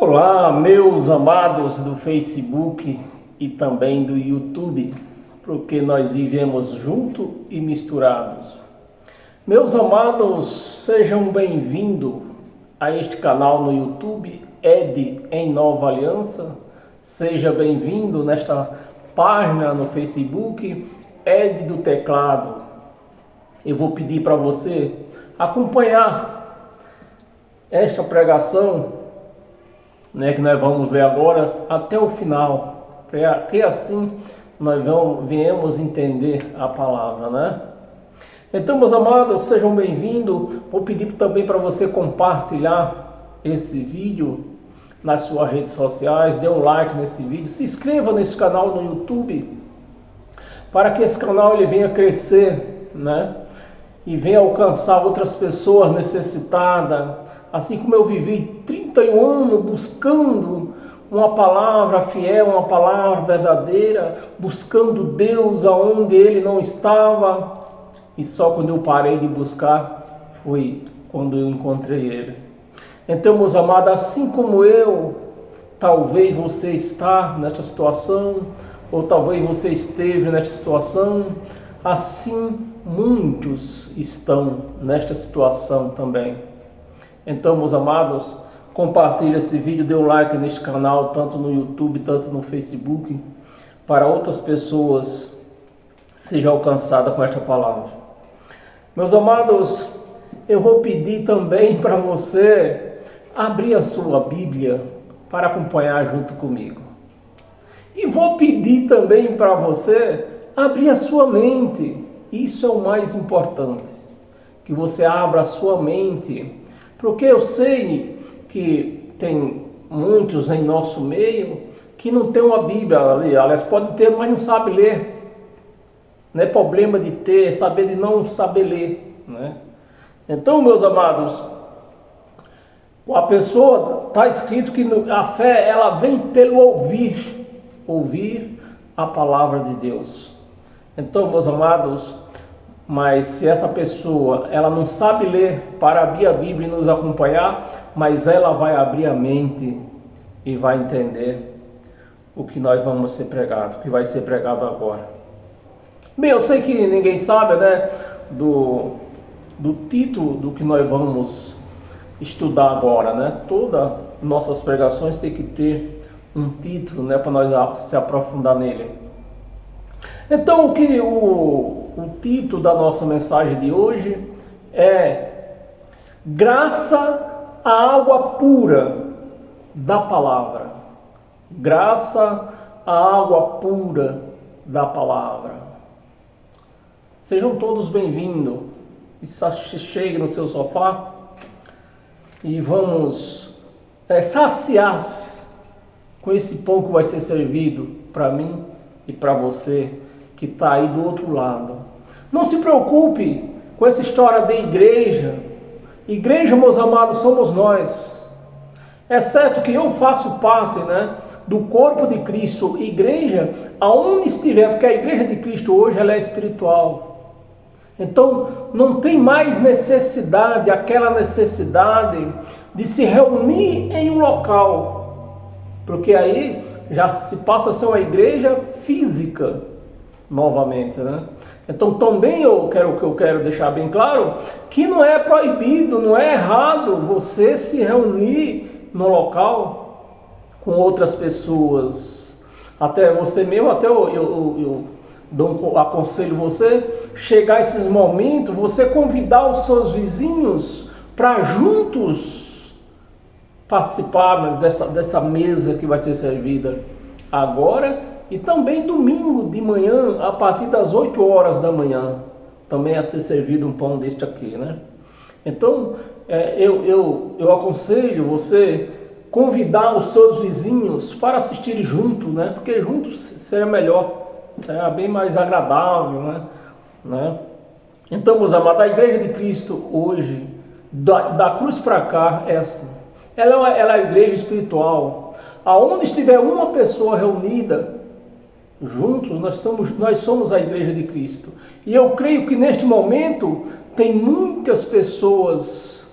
Olá, meus amados do Facebook e também do YouTube, porque nós vivemos juntos e misturados. Meus amados, sejam bem-vindos a este canal no YouTube, Ed em Nova Aliança. Seja bem-vindo nesta página no Facebook, Ed do Teclado. Eu vou pedir para você acompanhar esta pregação, que nós vamos ler agora até o final, para que assim nós venhamos entender a palavra, Então, meus amados, sejam bem-vindos. Vou pedir também para você compartilhar esse vídeo nas suas redes sociais, dê um like nesse vídeo, se inscreva nesse canal no YouTube, para que esse canal ele venha crescer, e venha alcançar outras pessoas necessitadas, assim como eu vivi 31 anos buscando uma palavra fiel, uma palavra verdadeira, buscando Deus aonde Ele não estava, e só quando eu parei de buscar foi quando eu encontrei Ele. Então, meus amados, assim como eu, talvez você está nesta situação, ou talvez você esteve nesta situação, assim muitos estão nesta situação também. Então, meus amados, compartilhe esse vídeo, dê um like neste canal, tanto no YouTube, tanto no Facebook, para outras pessoas sejam alcançadas com esta palavra. Meus amados, eu vou pedir também para você abrir a sua Bíblia para acompanhar junto comigo. E vou pedir também para você abrir a sua mente. Isso é o mais importante, que você abra a sua mente, porque eu sei que tem muitos em nosso meio que não tem uma Bíblia ali, aliás, pode ter, mas não sabe ler. Não é problema de ter, é saber de não saber ler, Então, meus amados, a pessoa, está escrito que a fé, ela vem pelo ouvir a palavra de Deus. Então, meus amados, mas se essa pessoa, ela não sabe ler para abrir a Bíblia e nos acompanhar, mas ela vai abrir a mente e vai entender o que nós vamos ser pregado, o que vai ser pregado agora. Bem, eu sei que ninguém sabe, do título do que nós vamos estudar agora, Todas nossas pregações tem que ter um título, para nós se aprofundar nele. Então, o título da nossa mensagem de hoje é Graça à água pura da palavra. Graça à água pura da palavra. Sejam todos bem-vindos. Chegue no seu sofá e vamos saciar-se com esse pão que vai ser servido para mim e para você que está aí do outro lado. Não se preocupe com essa história de igreja. Igreja, meus amados, somos nós. É certo que eu faço parte, do corpo de Cristo. Igreja, aonde estiver, porque a igreja de Cristo hoje ela é espiritual. Então, não tem mais necessidade, aquela necessidade de se reunir em um local, porque aí já se passa a ser uma igreja física novamente, Então também eu quero deixar bem claro que não é proibido, não é errado você se reunir no local com outras pessoas. Até você mesmo, eu aconselho você chegar a esses momentos, você convidar os seus vizinhos para juntos participar dessa mesa que vai ser servida agora. E também domingo de manhã, a partir das 8 horas da manhã, também a ser servido um pão deste aqui, Então, eu aconselho você convidar os seus vizinhos para assistir junto, Porque juntos será melhor, será bem mais agradável, Então, meus amados, a igreja de Cristo hoje, da cruz para cá, é assim. Ela é a igreja espiritual. Aonde estiver uma pessoa reunida, juntos nós somos a igreja de Cristo. E eu creio que neste momento tem muitas pessoas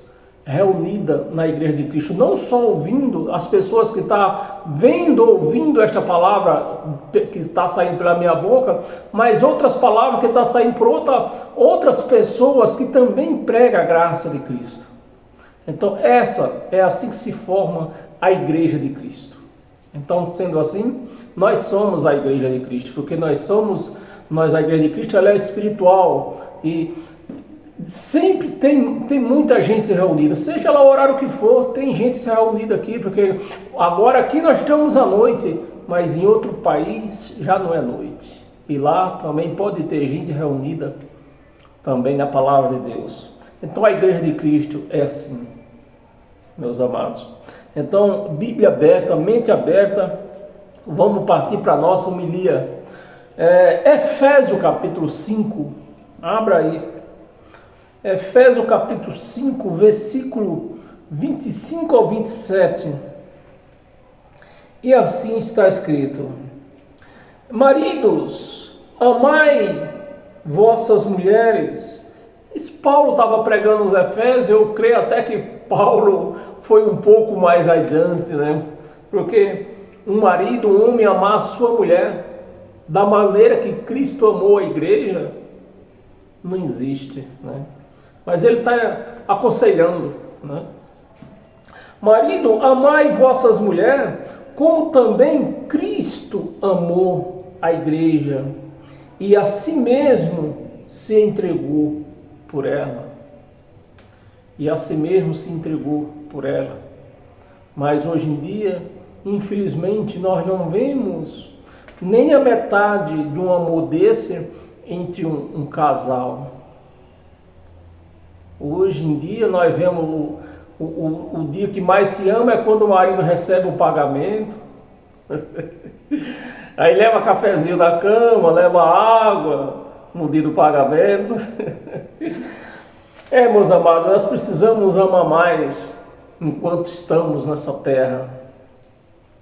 reunida na igreja de Cristo, não só ouvindo as pessoas que estão vendo, ouvindo esta palavra que está saindo pela minha boca, mas outras palavras que estão saindo por outras pessoas que também pregam a graça de Cristo. Então é assim que se forma a igreja de Cristo. Então, sendo assim, nós somos a igreja de Cristo, porque a igreja de Cristo, ela é espiritual e sempre tem muita gente reunida, seja lá o horário que for, tem gente reunida aqui, porque agora aqui nós estamos à noite, mas em outro país já não é noite. E lá também pode ter gente reunida também na palavra de Deus. Então a igreja de Cristo é assim, meus amados. Então, Bíblia aberta, mente aberta, vamos partir para a nossa homilia. Efésios capítulo 5, abra aí. Efésios capítulo 5, versículo 25 ao 27. E assim está escrito: maridos, amai vossas mulheres. Paulo estava pregando os Efésios, eu creio até que Paulo foi um pouco mais adiante, né? Porque um marido, um homem amar a sua mulher da maneira que Cristo amou a igreja, não existe, né? Mas ele está aconselhando, né? Marido, amai vossas mulheres, como também Cristo amou a igreja e a si mesmo se entregou por ela. E a si mesmo se entregou por ela. Mas hoje em dia, infelizmente, nós não vemos nem a metade de um amor desse entre um casal. Hoje em dia nós vemos o dia que mais se ama é quando o marido recebe o pagamento. Aí leva cafezinho na cama, leva água no dia do pagamento. Meus amados, nós precisamos amar mais enquanto estamos nessa terra,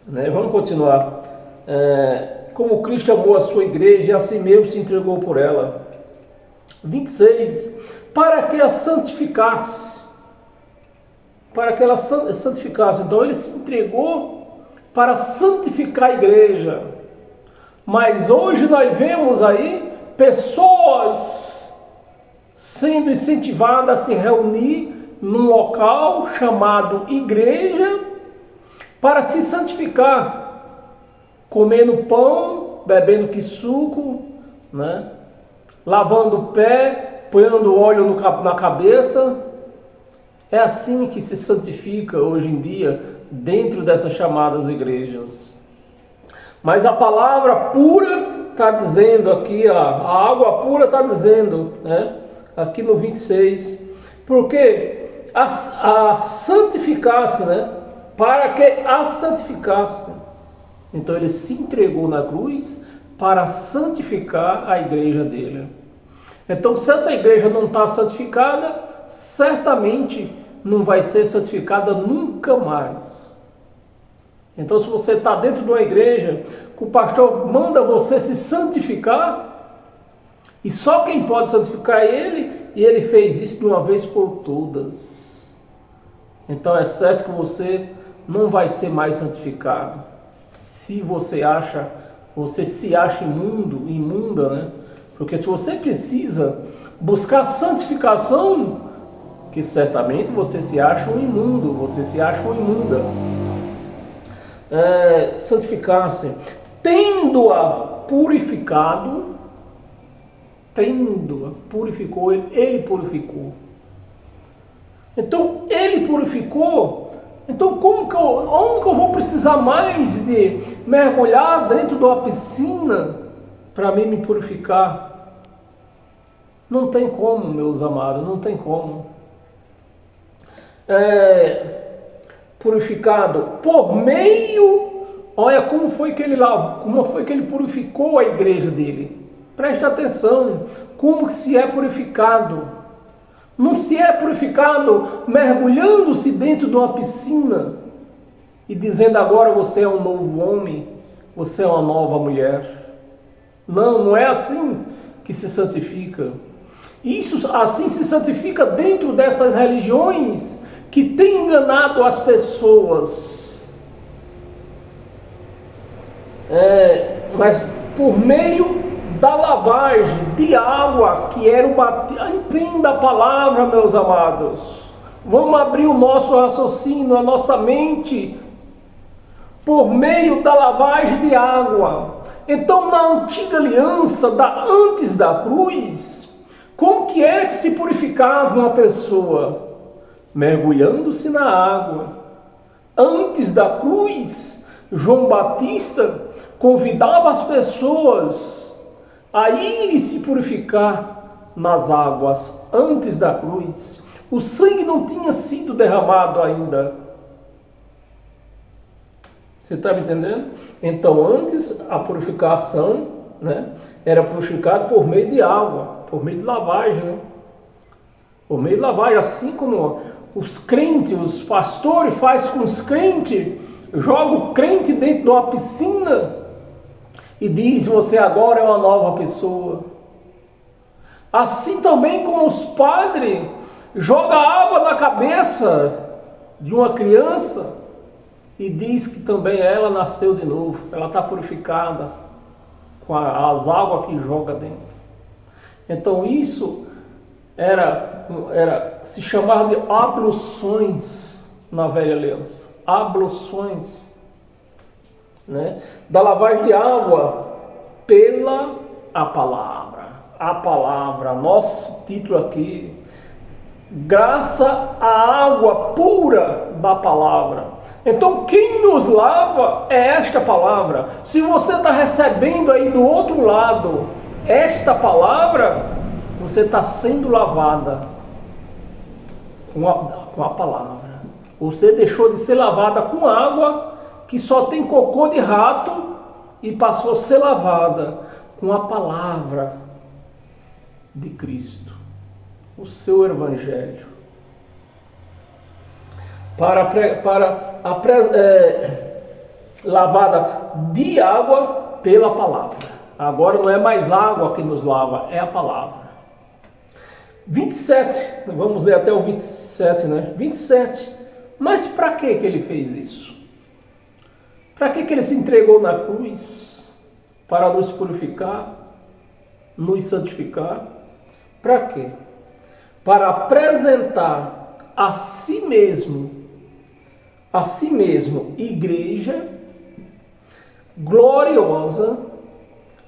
né? Vamos continuar. Como Cristo amou a sua igreja e a si mesmo se entregou por ela. 26. Para que a santificasse. Para que ela santificasse. Então ele se entregou para santificar a igreja. Mas hoje nós vemos aí pessoas sendo incentivadas a se reunir num local chamado igreja para se santificar, comendo pão, bebendo que suco, né? Lavando o pé, ponhando óleo na cabeça. É assim que se santifica hoje em dia dentro dessas chamadas igrejas. Mas a palavra pura está dizendo aqui, a água pura está dizendo, né? Aqui no 26, porque a santificasse, né? Para que a santificasse. Então ele se entregou na cruz para santificar a igreja dele. Então, se essa igreja não está santificada, certamente não vai ser santificada nunca mais. Então, se você está dentro de uma igreja que o pastor manda você se santificar, e só quem pode santificar é ele, e ele fez isso de uma vez por todas. Então é certo que você não vai ser mais santificado. Se você se acha imunda, né? Porque se você precisa buscar santificação, que certamente você se acha um imundo, você se acha uma imunda. Santificar-se, tendo-a purificado, purificou, ele purificou. Então, ele purificou. Então, onde que eu vou precisar mais de mergulhar dentro de uma piscina para mim me purificar? Não tem como, meus amados, não tem como. Purificado por meio, olha como foi que ele purificou a igreja dele. Preste atenção, como se é purificado. Não se é purificado mergulhando-se dentro de uma piscina e dizendo agora você é um novo homem, você é uma nova mulher. Não é assim que se santifica. Isso assim se santifica dentro dessas religiões que tem enganado as pessoas. Mas por meio da lavagem de água, que era o batismo. Entenda a palavra, meus amados. Vamos abrir o nosso raciocínio, a nossa mente, por meio da lavagem de água. Então, na antiga aliança, antes da cruz, como que era que se purificava uma pessoa? Mergulhando-se na água. Antes da cruz, João Batista convidava as pessoas a irem se purificar nas águas. Antes da cruz, o sangue não tinha sido derramado ainda. Você está me entendendo? Então, antes a purificação, né, era purificado por meio de água, por meio de lavagem, né? Por meio de lavagem, assim como os crentes, os pastores fazem com os crentes, jogam o crente dentro de uma piscina e diz: você agora é uma nova pessoa. Assim também como os padres jogam água na cabeça de uma criança e diz que também ela nasceu de novo, ela está purificada com as águas que joga dentro. Então isso se chamava de abluções na velha aliança. Abluções, né? Da lavagem de água pela a palavra. A palavra, nosso título aqui, graça à água pura da palavra. Então quem nos lava é esta palavra. Se você está recebendo aí do outro lado esta palavra, você está sendo lavada com a palavra. Você deixou de ser lavada com água que só tem cocô de rato e passou a ser lavada com a palavra de Cristo, o seu evangelho. Lavada de água pela palavra. Agora não é mais água que nos lava, é a palavra. 27, vamos ler até o 27, né? 27. Mas para que ele fez isso? Para que ele se entregou na cruz? Para nos purificar, nos santificar? Para quê? Para apresentar a si mesmo, igreja gloriosa,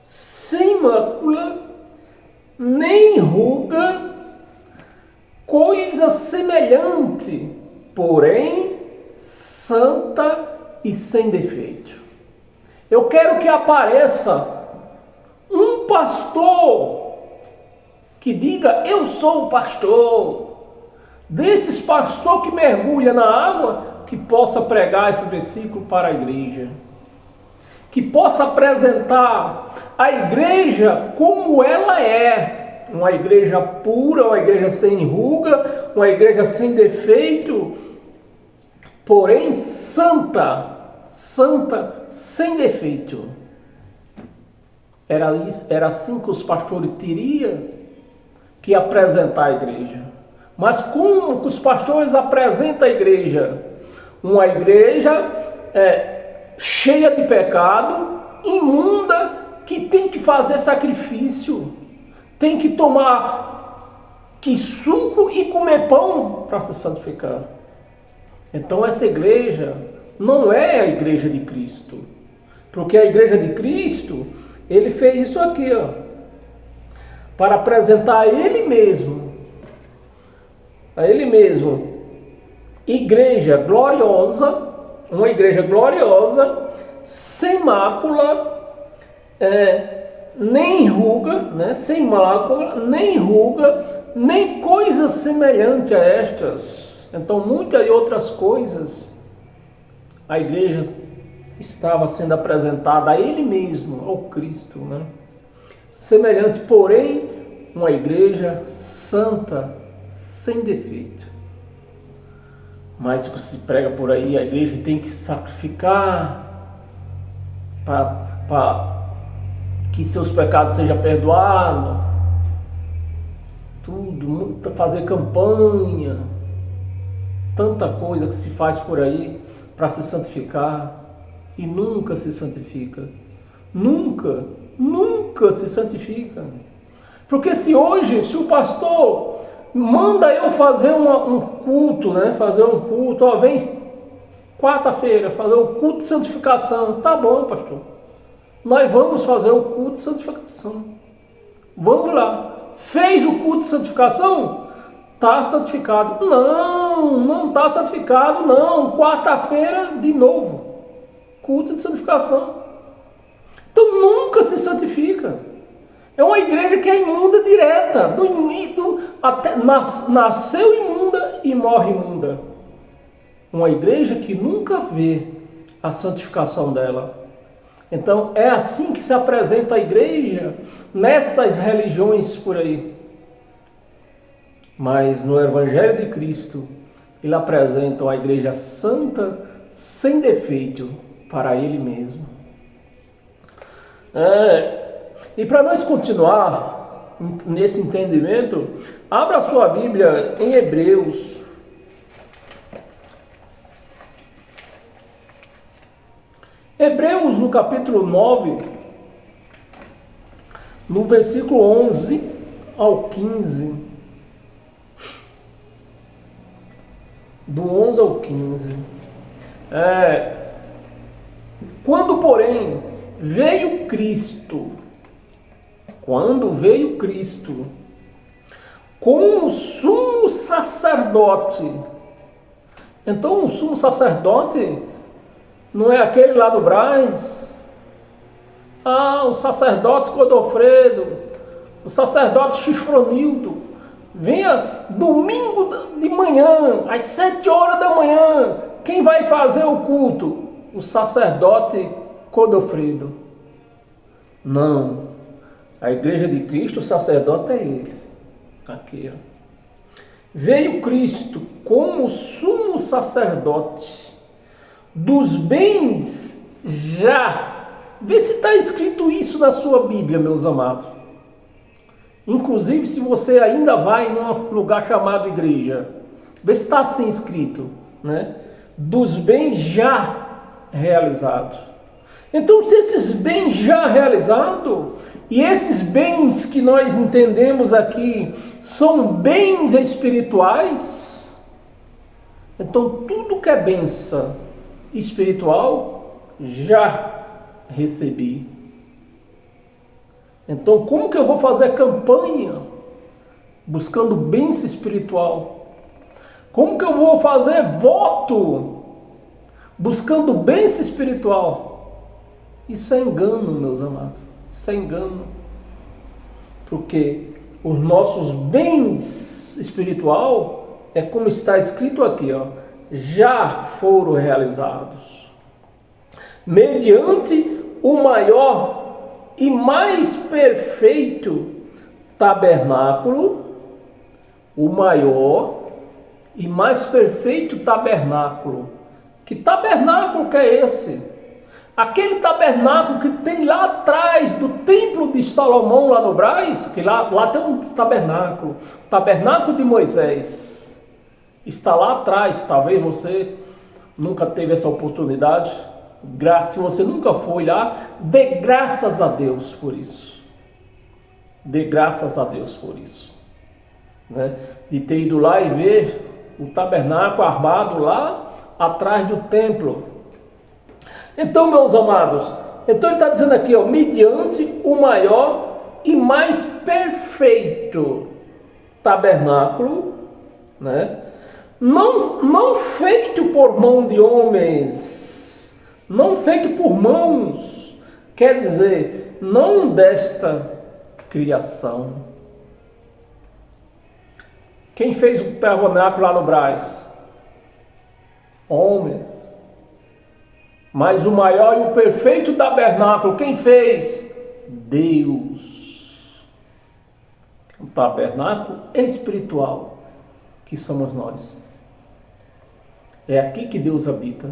sem mácula, nem ruga, coisa semelhante, porém santa e sem defeito. Eu quero que apareça um pastor que diga: eu sou o pastor. Desses pastor que mergulha na água, que possa pregar esse versículo para a igreja, que possa apresentar a igreja como ela é, uma igreja pura, uma igreja sem ruga, uma igreja sem defeito, porém santa, sem defeito. Era assim que os pastores teriam que apresentar a igreja. Mas como que os pastores apresentam a igreja? Uma igreja cheia de pecado, imunda, que tem que fazer sacrifício, tem que tomar suco e comer pão para se santificar. Então essa igreja não é a igreja de Cristo, porque a igreja de Cristo, ele fez isso aqui, ó, para apresentar a ele mesmo, igreja gloriosa, uma igreja gloriosa, sem mácula, nem ruga, né? Sem mácula, nem ruga, nem coisa semelhante a estas. Então, muitas outras coisas, a igreja estava sendo apresentada a ele mesmo, ao Cristo, né? Semelhante, porém, uma igreja santa, sem defeito. Mas o que se prega por aí, a igreja tem que sacrificar para que seus pecados sejam perdoados, tudo, fazer campanha, tanta coisa que se faz por aí para se santificar e nunca se santifica. Nunca se santifica. Porque se o pastor manda eu fazer um culto, né? Fazer um culto, ó, vem quarta-feira fazer o culto de santificação. Tá bom, pastor. Nós vamos fazer o culto de santificação. Vamos lá. Fez o culto de santificação? Está santificado. Não está santificado, não. Quarta-feira, de novo. Culto de santificação. Então nunca se santifica. É uma igreja que é imunda direta. Até nasceu imunda e morre imunda. Uma igreja que nunca vê a santificação dela. Então é assim que se apresenta a igreja nessas religiões por aí. Mas no Evangelho de Cristo, ele apresenta uma igreja santa, sem defeito, para ele mesmo. E para nós continuar nesse entendimento, abra a sua Bíblia em Hebreus. Hebreus, no capítulo 9, no versículo 11 ao 15. Do 11 ao 15. Quando, porém, veio Cristo, como o sumo sacerdote. Então, o sumo sacerdote não é aquele lá do Brás? O sacerdote Godofredo, o sacerdote Xifronildo. Venha domingo de manhã, às 7 horas da manhã. Quem vai fazer o culto? O sacerdote Godofredo. Não. A igreja de Cristo, o sacerdote é ele. Aqui, ó. Veio Cristo como sumo sacerdote dos bens já. Vê se está escrito isso na sua Bíblia, meus amados. Inclusive, se você ainda vai em um lugar chamado igreja, vê se está assim escrito, né? Dos bens já realizados. Então, se esses bens já realizados, e esses bens que nós entendemos aqui são bens espirituais, então tudo que é bênção espiritual já recebi. Então, como que eu vou fazer campanha buscando bênção espiritual? Como que eu vou fazer voto buscando bênção espiritual? Isso é engano, meus amados. Isso é engano. Porque os nossos bens espiritual é como está escrito aqui, ó, já foram realizados. Mediante o maior e mais perfeito tabernáculo, o maior e mais perfeito tabernáculo. Que tabernáculo que é esse? Aquele tabernáculo que tem lá atrás do templo de Salomão, lá no Brás, que lá tem um tabernáculo, o tabernáculo de Moisés. Está lá atrás, talvez você nunca teve essa oportunidade. Se você nunca foi lá, dê graças a Deus por isso. Dê graças a Deus por isso. Né? De ter ido lá e ver o tabernáculo armado lá atrás do templo. Então, meus amados, então ele está dizendo aqui, ó, mediante o maior e mais perfeito tabernáculo, né? Não feito por mão de homens, não feito por mãos, quer dizer, não desta criação. Quem fez o tabernáculo lá no Brás? Homens. Mas o maior e o perfeito tabernáculo, quem fez? Deus. O tabernáculo espiritual, que somos nós. É aqui que Deus habita,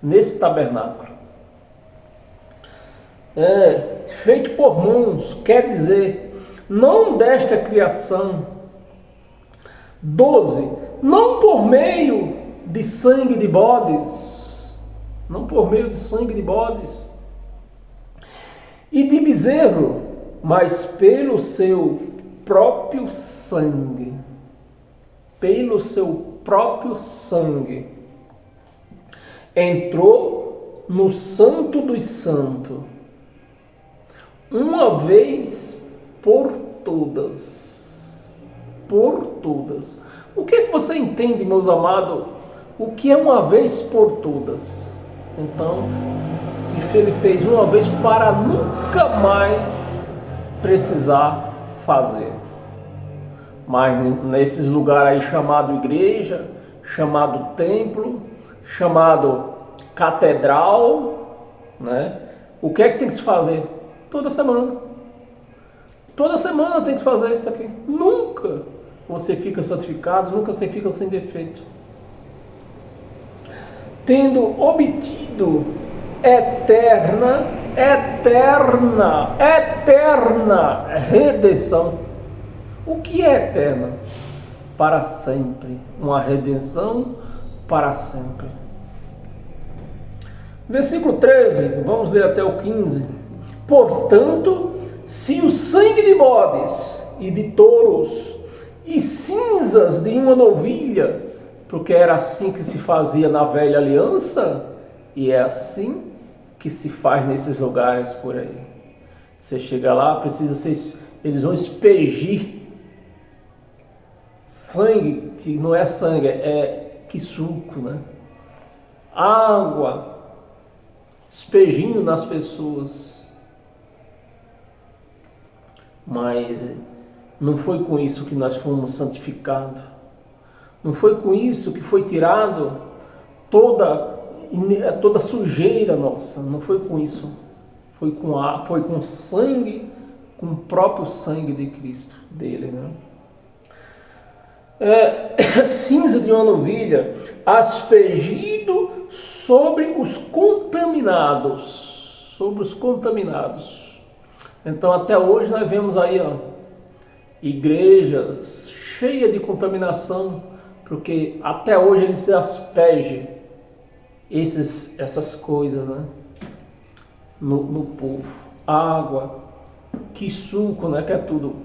nesse tabernáculo. Feito por mãos, quer dizer, não desta criação. 12. não por meio de sangue de bodes, não por meio de sangue de bodes e de bezerro, mas pelo seu próprio sangue, pelo seu próprio sangue, entrou no Santo dos Santos, uma vez por todas. Por todas. O que é que você entende, meus amados? O que é uma vez por todas? Então, se ele fez uma vez para nunca mais precisar fazer. Mas nesses lugares aí chamado igreja, chamado templo, chamado catedral, né? O que é que tem que se fazer? Toda semana. Toda semana tem que se fazer isso aqui. Nunca você fica santificado, nunca você fica sem defeito. Tendo obtido eterna redenção. O que é eterna? Para sempre. Uma redenção para sempre. Versículo 13, vamos ler até o 15. Portanto, se o sangue de bodes e de touros e cinzas de uma novilha, porque era assim que se fazia na velha aliança, e é assim que se faz nesses lugares por aí. Você chega lá, eles vão expegir sangue, que não é sangue, é que suco, né? Água, expelindo nas pessoas. Mas não foi com isso que nós fomos santificados. Não foi com isso que foi tirado toda sujeira nossa. Não foi com isso. Foi com sangue, com o próprio sangue de Cristo, dele, né? Cinza de uma novilha, aspergido sobre os contaminados. Sobre os contaminados. Então até hoje nós vemos aí, igrejas cheias de contaminação, porque até hoje eles se aspergem essas coisas, né? No povo. Água, que suco, né? Que é tudo,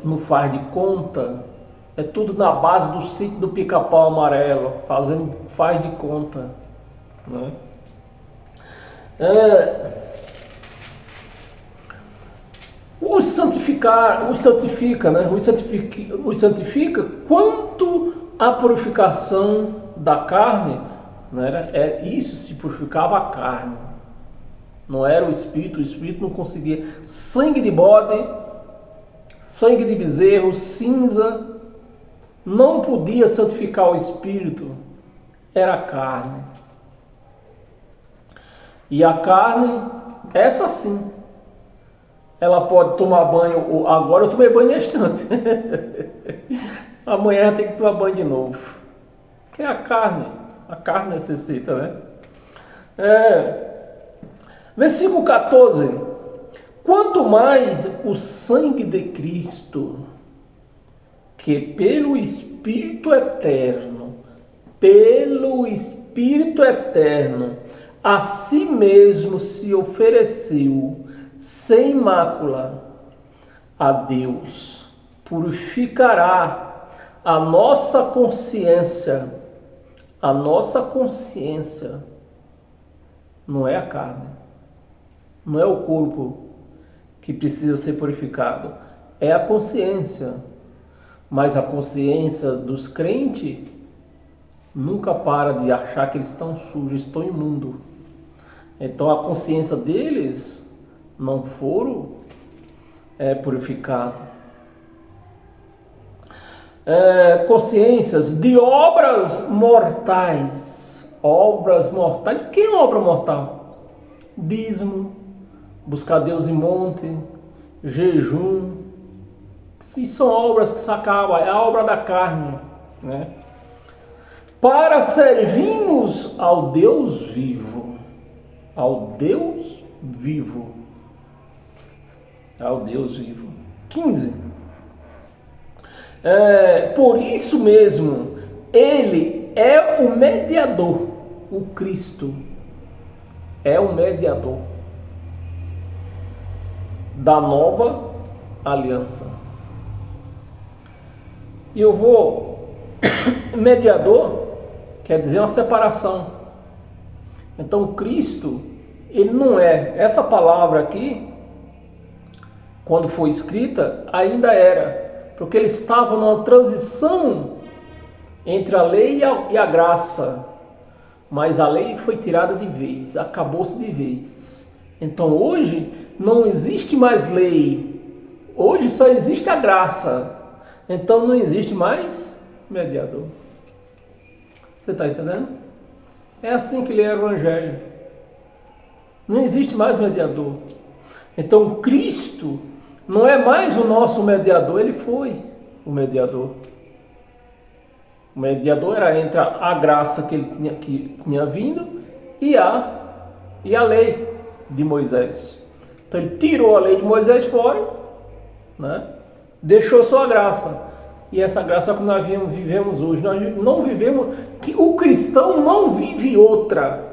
não faz de conta, é tudo na base do sítio do Pica-Pau Amarelo, faz de conta, né? Os santifica, né? Os santifica quanto à purificação da carne, não era? Isso se purificava a carne, não era o espírito não conseguia. Sangue de bode, sangue de bezerro, cinza, não podia santificar o espírito, era a carne. E a carne, essa sim, ela pode tomar banho. Agora eu tomei banho neste instante. Amanhã tem que tomar banho de novo. Que é a carne necessita, né? Versículo 14. Quanto mais o sangue de Cristo, que pelo Espírito Eterno, a si mesmo se ofereceu sem mácula a Deus, purificará a nossa consciência. A nossa consciência não é a carne, não é o corpo que precisa ser purificado, é a consciência. Mas a consciência dos crentes nunca para de achar que eles estão sujos, estão imundos. Então a consciência deles não foram purificadas. Consciências de obras mortais. Obras mortais. O que é obra mortal? Dízimo, buscar Deus em monte, jejum. Isso são obras que se acabam, é a obra da carne, né? Para servirmos ao Deus vivo. Ao Deus vivo. Ao Deus vivo. 15. Por isso mesmo, ele é o mediador, o Cristo é o mediador da nova aliança. E eu vou, mediador quer dizer uma separação. Então Cristo, ele não é, essa palavra aqui, quando foi escrita, ainda era, porque ele estava numa transição entre a lei e a graça, mas a lei foi tirada de vez, acabou-se de vez. Então hoje não existe mais lei, hoje só existe a graça, então não existe mais mediador. Você está entendendo? É assim que lê o Evangelho. Não existe mais mediador. Então Cristo não é mais o nosso mediador, ele foi o mediador. O mediador era entre a graça que tinha vindo e a lei de Moisés. Então ele tirou a lei de Moisés fora, né? Deixou só a graça. E essa graça que nós vivemos hoje. Nós não vivemos, que o cristão não vive outra,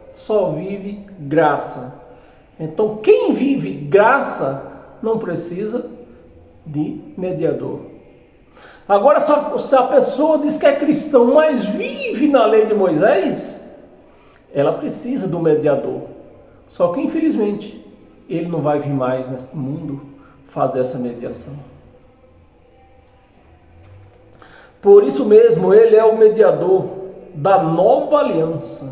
só vive graça. Então quem vive graça não precisa de mediador. Agora, se a pessoa diz que é cristão, mas vive na lei de Moisés, ela precisa do mediador. Só que, infelizmente, ele não vai vir mais neste mundo fazer essa mediação. Por isso mesmo, ele é o mediador da nova aliança.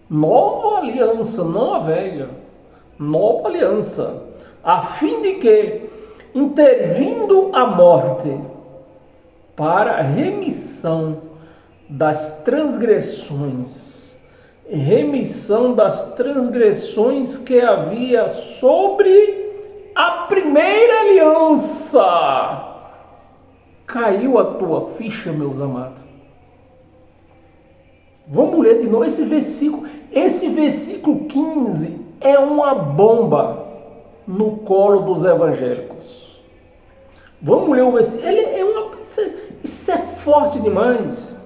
Nova aliança, não a velha. Nova aliança. A fim de que, intervindo a morte, para a remissão das transgressões que havia sobre a primeira aliança. Caiu a tua ficha, meus amados? Vamos ler de novo esse versículo. Esse versículo 15 é uma bomba no colo dos evangélicos. Vamos ler o versículo. Isso é forte demais.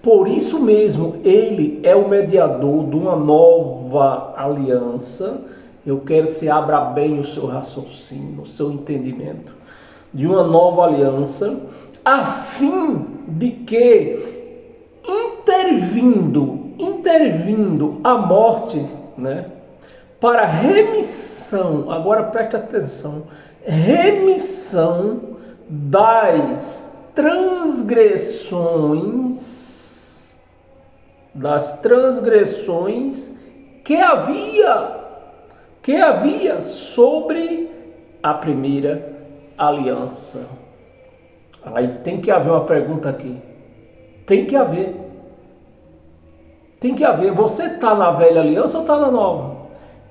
Por isso mesmo, ele é o mediador de uma nova aliança. Eu quero que você abra bem o seu raciocínio, o seu entendimento. De uma nova aliança, a fim de que, intervindo a morte, né, para remissão, agora preste atenção, remissão das transgressões que havia sobre a primeira aliança. Aí tem que haver uma pergunta aqui. Tem que haver. Você está na velha aliança ou está na nova?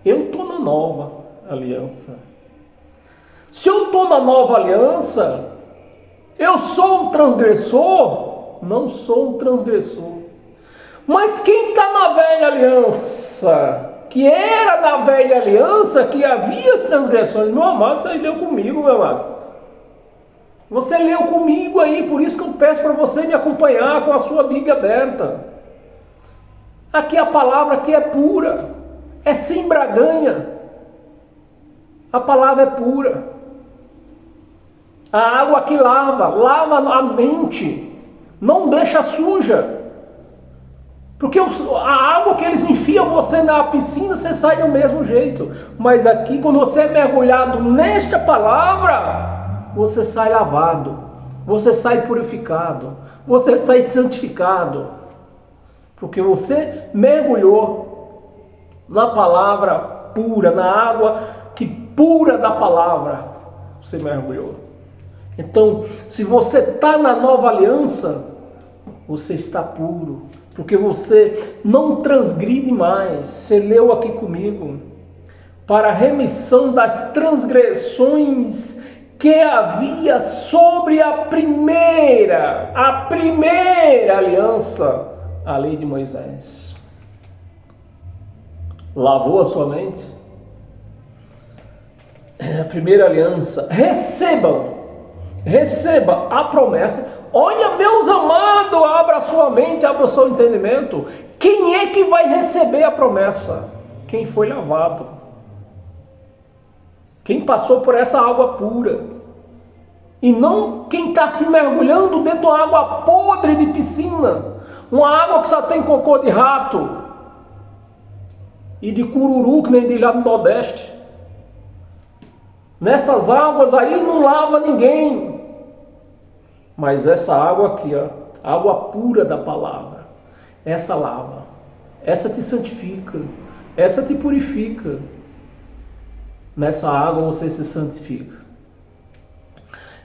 Eu estou na nova aliança. Se eu estou na nova aliança, eu sou um transgressor? Não sou um transgressor. Mas quem está na velha aliança, que era na velha aliança, que havia as transgressões, meu amado, você leu comigo, meu amado. Você leu comigo aí, por isso que eu peço para você me acompanhar com a sua Bíblia aberta. Aqui a palavra aqui é pura, é sem braganha. A palavra é pura. A água que lava a mente, não deixa suja. Porque a água que eles enfiam você na piscina, você sai do mesmo jeito. Mas aqui, quando você é mergulhado nesta palavra, você sai lavado, você sai purificado, você sai santificado. Porque você mergulhou na palavra pura, na água que pura da palavra, você mergulhou. Então, se você está na nova aliança, você está puro, porque você não transgride mais. Você leu aqui comigo, para a remissão das transgressões que havia sobre a primeira aliança, a lei de Moisés. Lavou a sua mente? A primeira aliança. Recebam receba a promessa. Olha, meus amados, abra a sua mente, abra o seu entendimento. Quem é que vai receber a promessa? Quem foi lavado. Quem passou por essa água pura. E não quem está se mergulhando dentro de uma água podre de piscina. Uma água que só tem cocô de rato. E de cururu, que nem de lá no Nordeste. Nessas águas aí não lava ninguém. Mas essa água aqui, ó, água pura da palavra, essa lava, essa te santifica, essa te purifica. Nessa água você se santifica.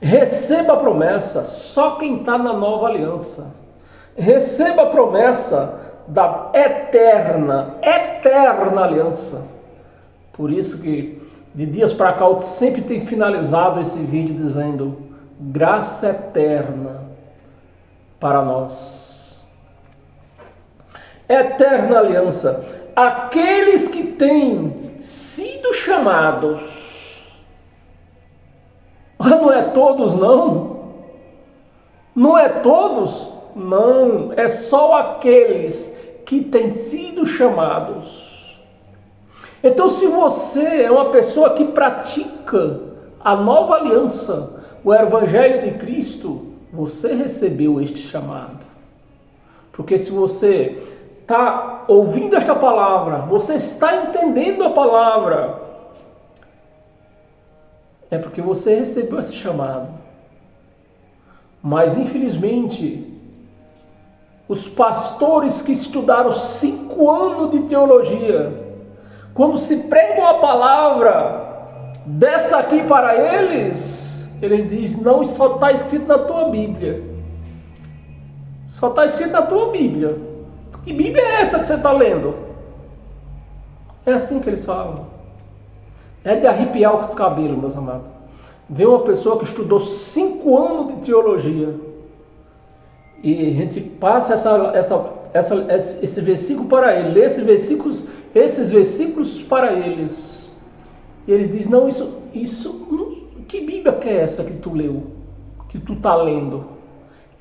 Receba a promessa, só quem está na nova aliança. Receba a promessa da eterna aliança. Por isso que de dias para cá eu sempre tenho finalizado esse vídeo dizendo: graça eterna para nós. Eterna aliança. Aqueles que têm sido chamados. Não é todos, não. Não é todos, não. É só aqueles que têm sido chamados. Então, se você é uma pessoa que pratica a nova aliança, o Evangelho de Cristo, você recebeu este chamado. Porque se você está ouvindo esta palavra, você está entendendo a palavra, é porque você recebeu esse chamado. Mas, infelizmente, os pastores que estudaram 5 anos de teologia, quando se pregam a palavra dessa aqui para eles, eles dizem: não, isso só está escrito na tua Bíblia. Só está escrito na tua Bíblia. Que Bíblia é essa que você está lendo? É assim que eles falam. É de arrepiar os cabelos, meus amados. Vê uma pessoa que estudou 5 anos de teologia e a gente passa esse versículo para ele, lê esses versículos para eles. E eles dizem: não, que Bíblia que é essa que tu leu? Que tu está lendo?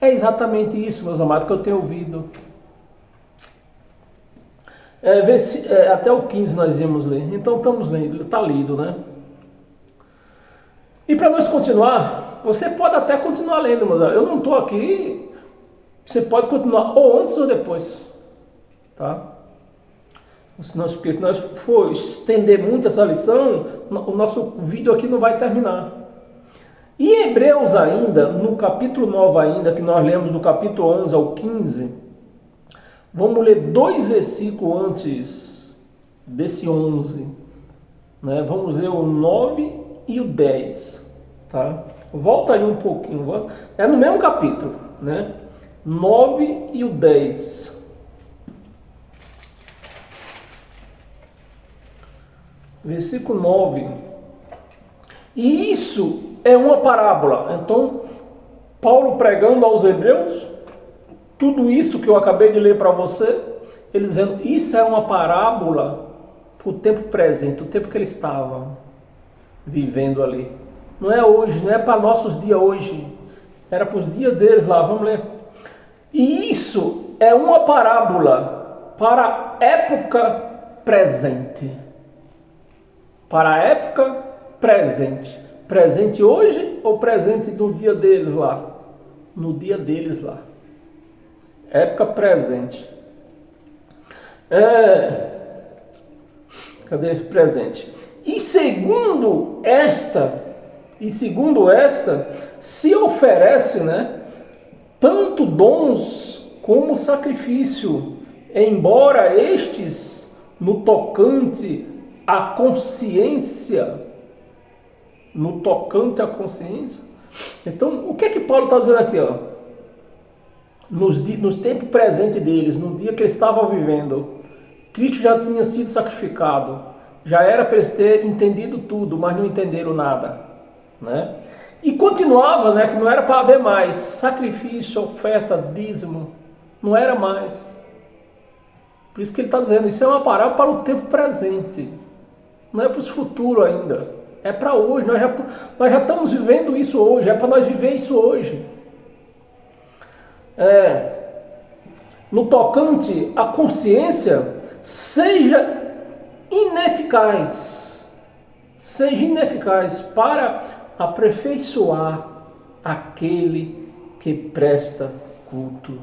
É exatamente isso, meus amados, que eu tenho ouvido. Até o 15 nós íamos ler. Então estamos lendo, está lido, né? E para nós continuar, você pode até continuar lendo, mas eu não estou aqui. Você pode continuar ou antes ou depois, tá? Porque se nós for estender muito essa lição, o nosso vídeo aqui não vai terminar. E em Hebreus ainda, no capítulo 9 ainda, que nós lemos do capítulo 11 ao 15, vamos ler 2 versículos antes desse 11, né? Vamos ler o 9 e o 10, tá? Volta aí um pouquinho, é no mesmo capítulo, né? 9 e o 10. Versículo 9. E isso é uma parábola. Então, Paulo pregando aos hebreus, tudo isso que eu acabei de ler para você, ele dizendo: isso é uma parábola para o tempo presente, o tempo que ele estava vivendo ali. Não é hoje, não é para nossos dias hoje, era para os dias deles lá. Vamos ler. E isso é uma parábola para a época presente. Para a época presente. Presente hoje ou presente no dia deles lá? No dia deles lá. Época presente. Cadê? Presente. E segundo esta, se oferece, né, tanto dons como sacrifício, embora estes, no tocante à consciência, então, o que é que Paulo está dizendo aqui, ó? Nos tempos presentes deles, no dia que eles estavam vivendo, Cristo já tinha sido sacrificado, já era para eles terem entendido tudo, mas não entenderam nada, né? E continuava, né, que não era para haver mais sacrifício, oferta, dízimo, não era mais. Por isso que ele está dizendo, isso é uma parábola para o tempo presente, não é para os futuros ainda. É para hoje, nós já estamos vivendo isso hoje, é para nós viver isso hoje. No tocante à consciência, seja ineficaz para aperfeiçoar aquele que presta culto.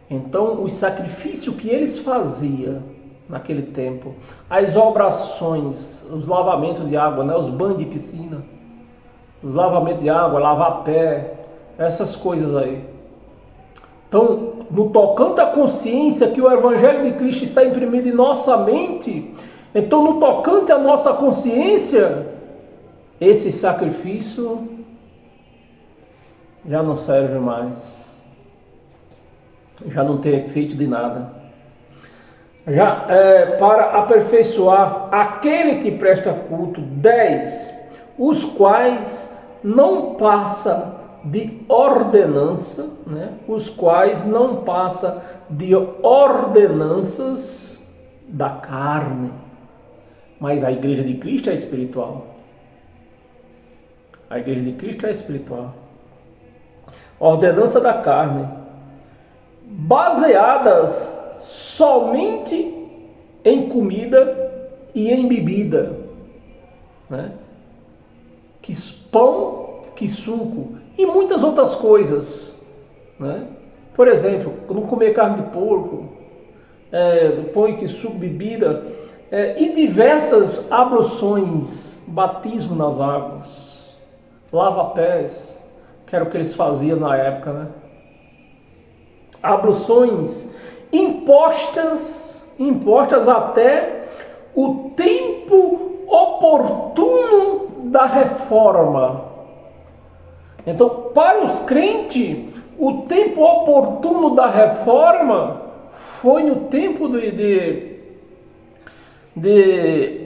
Então, o sacrifício que eles faziam naquele tempo, as orações, os lavamentos de água, né, os banhos de piscina, os lavamentos de água, lavar pé, essas coisas aí. Então, no tocante à consciência que o Evangelho de Cristo está imprimido em nossa mente, então no tocante à nossa consciência, esse sacrifício já não serve mais, já não tem efeito de nada. Já para aperfeiçoar aquele que presta culto, 10, os quais não passa de ordenança, né? Os quais não passa de ordenanças da carne, mas a igreja de Cristo é espiritual. A igreja de Cristo é espiritual. Ordenança da carne, baseadas somente em comida e em bebida, né? Que pão, que suco e muitas outras coisas, né? Por exemplo, não comer carne de porco, pão e que suco, bebida, e diversas abluções, batismo nas águas, lava-pés, que era o que eles faziam na época, né? Abluções impostas até o tempo oportuno da reforma. Então, para os crentes, o tempo oportuno da reforma foi no tempo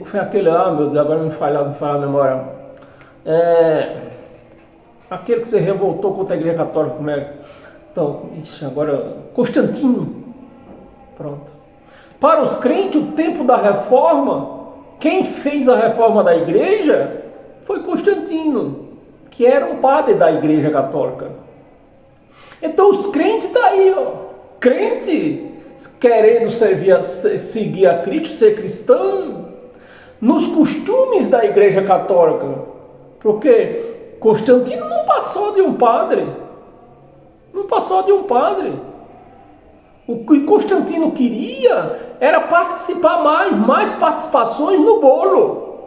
foi aquele, meu Deus, agora me falha a memória. Aquele que se revoltou contra a Igreja Católica, como é? Então, agora, Constantino. Pronto. Para os crentes, o tempo da reforma, quem fez a reforma da igreja foi Constantino, que era um padre da Igreja Católica. Então os crentes estão aí, ó. Crente querendo seguir a Cristo, ser cristão, nos costumes da Igreja Católica. Porque Constantino não passou de um padre. Não passou de um padre. O que Constantino queria era participar mais participações no bolo,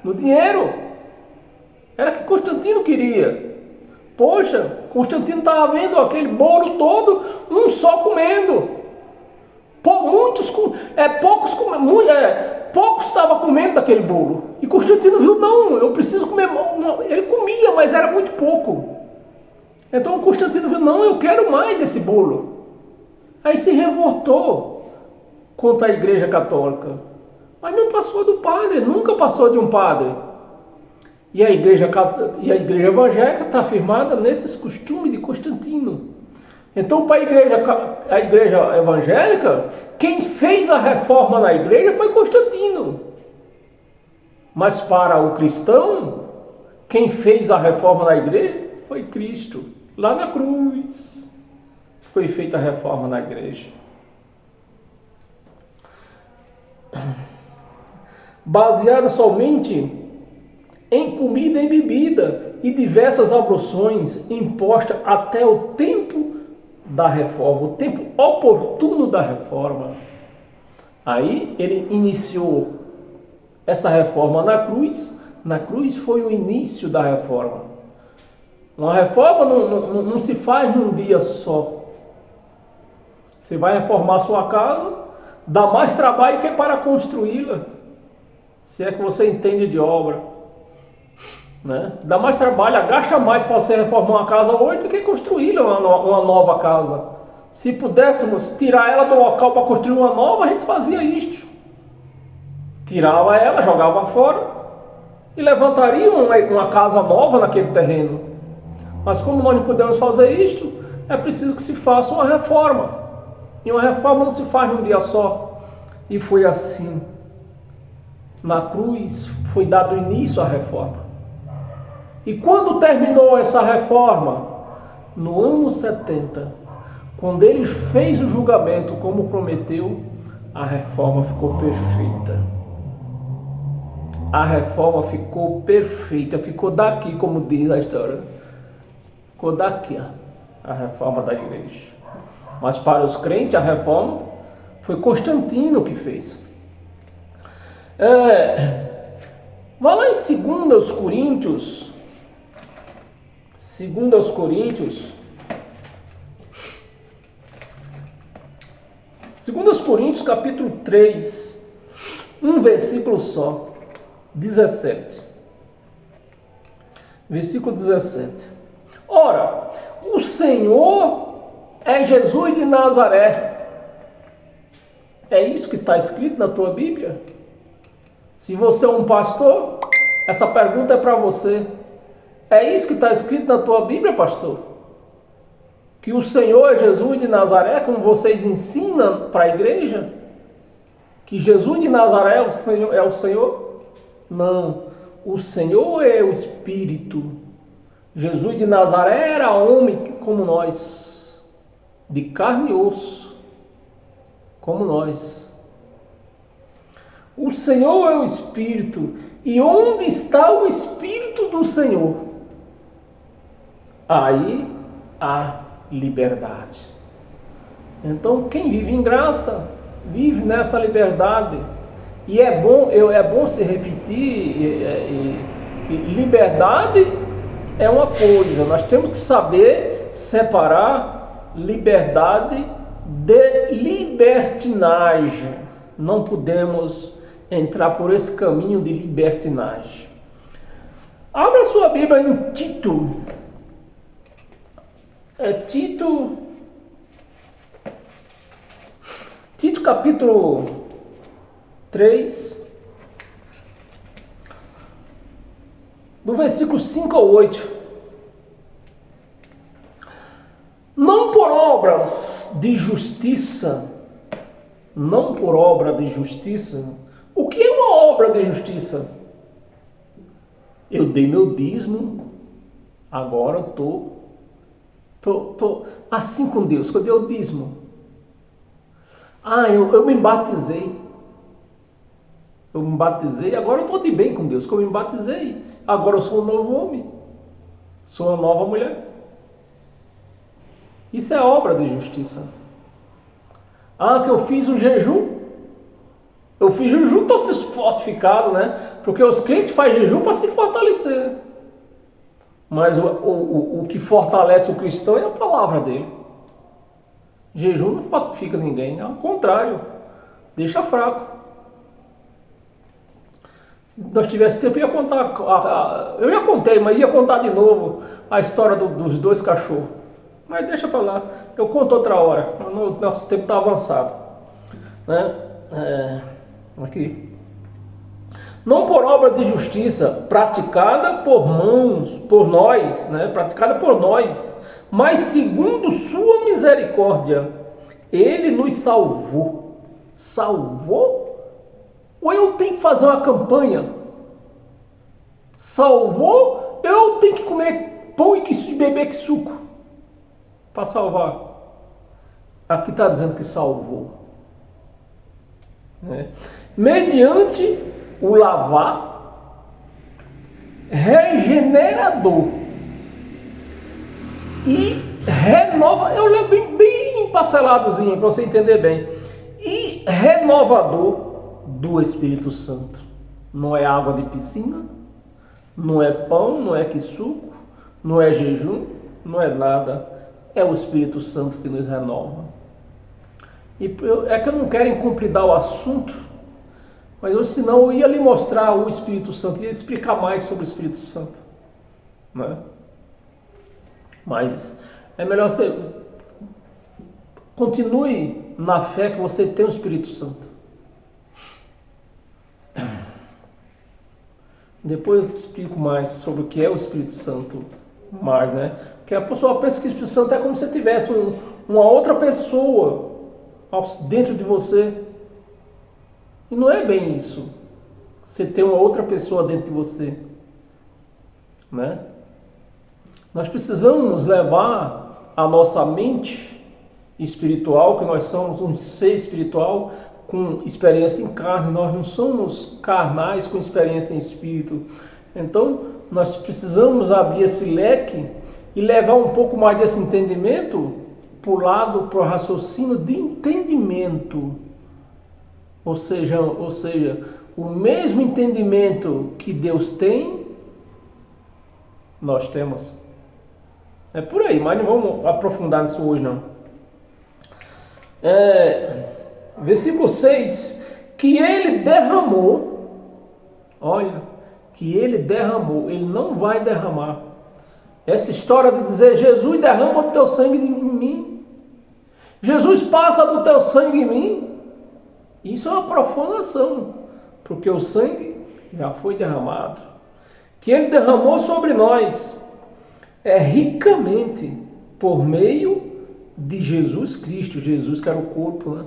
no dinheiro. Era o que Constantino queria. Poxa, Constantino estava vendo aquele bolo todo, um só comendo. Poucos estavam comendo daquele bolo. E Constantino viu, não, eu preciso comer. Não, ele comia, mas era muito pouco. Então Constantino viu, não, eu quero mais desse bolo. Aí se revoltou contra a Igreja Católica. Mas não passou do padre, nunca passou de um padre. E a igreja evangélica está firmada nesses costumes de Constantino. Então, para a igreja evangélica, quem fez a reforma na igreja foi Constantino. Mas para o cristão, quem fez a reforma na igreja foi Cristo. Lá na cruz foi feita a reforma na igreja. Baseada somente em comida e bebida e diversas abluções impostas até o tempo da reforma, o tempo oportuno da reforma. Aí ele iniciou essa reforma na cruz. Na cruz foi o início da reforma. Uma reforma não se faz num dia só. Você vai reformar sua casa, dá mais trabalho que para construí-la, se é que você entende de obra. Né? Dá mais trabalho, gasta mais para você reformar uma casa hoje do que construir uma nova casa. Se pudéssemos tirar ela do local para construir uma nova, a gente fazia isto. Tirava ela, jogava fora e levantaria uma casa nova naquele terreno. Mas como nós não podemos fazer isto, é preciso que se faça uma reforma. E uma reforma não se faz num dia só. E foi assim na cruz foi dado início à reforma. E quando terminou essa reforma? No ano 70, quando ele fez o julgamento como prometeu, a reforma ficou perfeita. A reforma ficou perfeita, ficou daqui, como diz a história. Ficou daqui, a reforma da igreja. Mas para os crentes, a reforma foi Constantino que fez. Vá lá em 2 Coríntios. 2 Coríntios. 2 Coríntios, capítulo 3. Um versículo só. 17. Versículo 17. Ora, o Senhor é Jesus de Nazaré. É isso que está escrito na tua Bíblia? Se você é um pastor, essa pergunta é para você. É isso que está escrito na tua Bíblia, pastor? Que o Senhor é Jesus de Nazaré, como vocês ensinam para a igreja? Que Jesus de Nazaré é o Senhor? Não. O Senhor é o Espírito. Jesus de Nazaré era homem como nós, de carne e osso, como nós. O Senhor é o Espírito. E onde está o Espírito do Senhor? Aí há liberdade. Então, quem vive em graça, vive nessa liberdade. E é bom se repetir, liberdade é uma coisa, nós temos que saber separar liberdade de libertinagem. Não podemos entrar por esse caminho de libertinagem. Abra sua Bíblia em Tito. Tito capítulo 3, do versículo 5 ao 8. Não por obras de justiça, não por obra de justiça. O que é uma obra de justiça? Eu dei meu dízimo, agora estou assim com Deus. Cadê o dízimo? Eu me batizei. Eu me batizei, agora eu estou de bem com Deus, que eu me batizei. Agora eu sou um novo homem. Sou uma nova mulher. Isso é obra de justiça. Que eu fiz um jejum. Eu fiz jejum, estou se fortificado, né? Porque os crentes fazem jejum para se fortalecer. Mas o que fortalece o cristão é a palavra dele. Jejum não fortifica ninguém, ao contrário, deixa fraco. Se nós tivéssemos tempo, eu ia contar, eu já contei, mas ia contar de novo a história dos 2 cachorros. Mas deixa para lá, eu conto outra hora, nosso tempo está avançado. Né? Aqui. Não por obra de justiça, praticada por nós, né? Praticada por nós, mas segundo sua misericórdia, ele nos salvou. Salvou? Ou eu tenho que fazer uma campanha? Salvou? Eu tenho que comer pão e beber suco para salvar. Aqui está dizendo que salvou, né? Mediante o lavar regenerador e renova, eu leio bem parceladozinho para você entender bem, e renovador do Espírito Santo. Não é água de piscina, não é pão, não é suco, não é jejum, não é nada, é o Espírito Santo que nos renova. E é que eu não quero incumpridar o assunto, mas senão eu ia lhe mostrar o Espírito Santo, ia explicar mais sobre o Espírito Santo, né? Mas é melhor você continue na fé que você tem o Espírito Santo. Depois eu te explico mais sobre o que é o Espírito Santo, mais, né? Porque a pessoa pensa que o Espírito Santo é como se tivesse uma outra pessoa dentro de você. E não é bem isso. Você tem uma outra pessoa dentro de você, né? Nós precisamos levar a nossa mente espiritual, que nós somos um ser espiritual com experiência em carne, nós não somos carnais com experiência em espírito. Então, nós precisamos abrir esse leque e levar um pouco mais desse entendimento para o lado, para o raciocínio de entendimento. Ou seja, o mesmo entendimento que Deus tem, nós temos. É por aí, mas não vamos aprofundar nisso hoje não. Versículo 6, que ele derramou, olha, que ele derramou, ele não vai derramar. Essa história de dizer, Jesus derrama do teu sangue em mim, Jesus passa do teu sangue em mim, isso é uma profanação, porque o sangue já foi derramado, que ele derramou sobre nós, ricamente, por meio de Jesus Cristo, Jesus que era o corpo, né?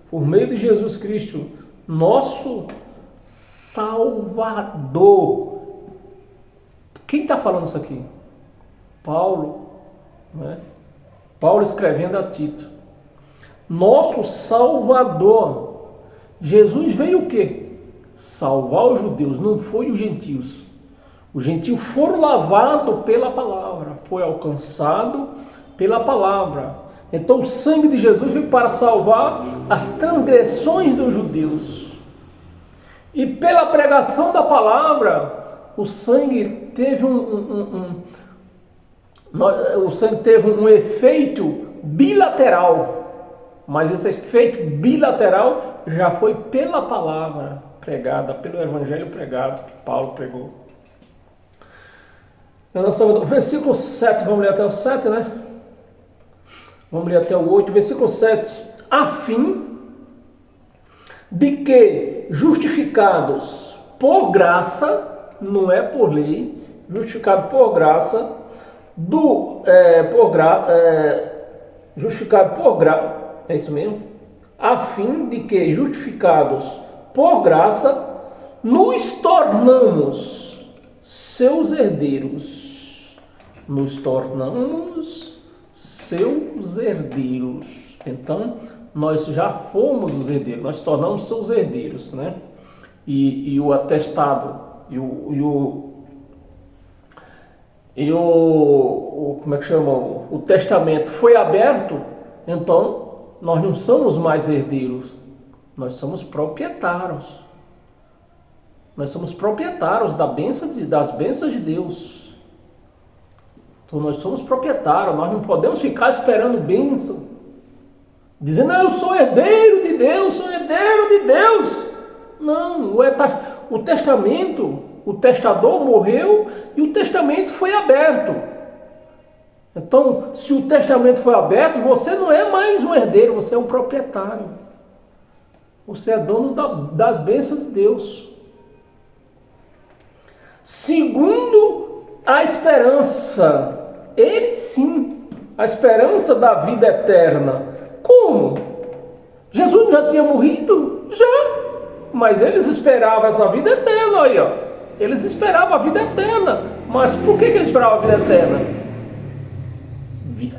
Por meio de Jesus Cristo, nosso Salvador. Quem está falando isso aqui? Paulo, né? Paulo escrevendo a Tito. Nosso Salvador. Jesus veio o quê? Salvar os judeus, não foi os gentios. Os gentios foram lavados pela palavra, foi alcançado pela palavra. Então o sangue de Jesus veio para salvar as transgressões dos judeus. E pela pregação da palavra, o sangue teve um efeito bilateral. Mas esse efeito bilateral já foi pela palavra pregada, pelo evangelho pregado que Paulo pregou. Versículo 7, vamos ler até o 7, né? Vamos ler até o 8, versículo 7. A fim de que, justificados por graça, não é por lei, justificado por graça, justificado por graça, é isso mesmo? A fim de que, justificados por graça, nos tornamos seus herdeiros. Nos tornamos seus herdeiros. Então, nós já fomos os herdeiros, nós tornamos seus herdeiros, né? E o atestado, como é que chama? O testamento foi aberto, então nós não somos mais herdeiros, nós somos proprietários. Nós somos proprietários das bênçãos de Deus. Então nós somos proprietários, nós não podemos ficar esperando bênção, dizendo, eu sou herdeiro de Deus, sou herdeiro de Deus. Não, o testamento, o testador morreu e o testamento foi aberto. Então, se o testamento foi aberto, você não é mais um herdeiro, você é um proprietário. Você é dono das bênçãos de Deus. Segundo a esperança, ele sim, a esperança da vida eterna. Como? Jesus já tinha morrido? Já, mas eles esperavam essa vida eterna, aí, ó. Eles esperavam a vida eterna, mas por que eles esperavam a vida eterna?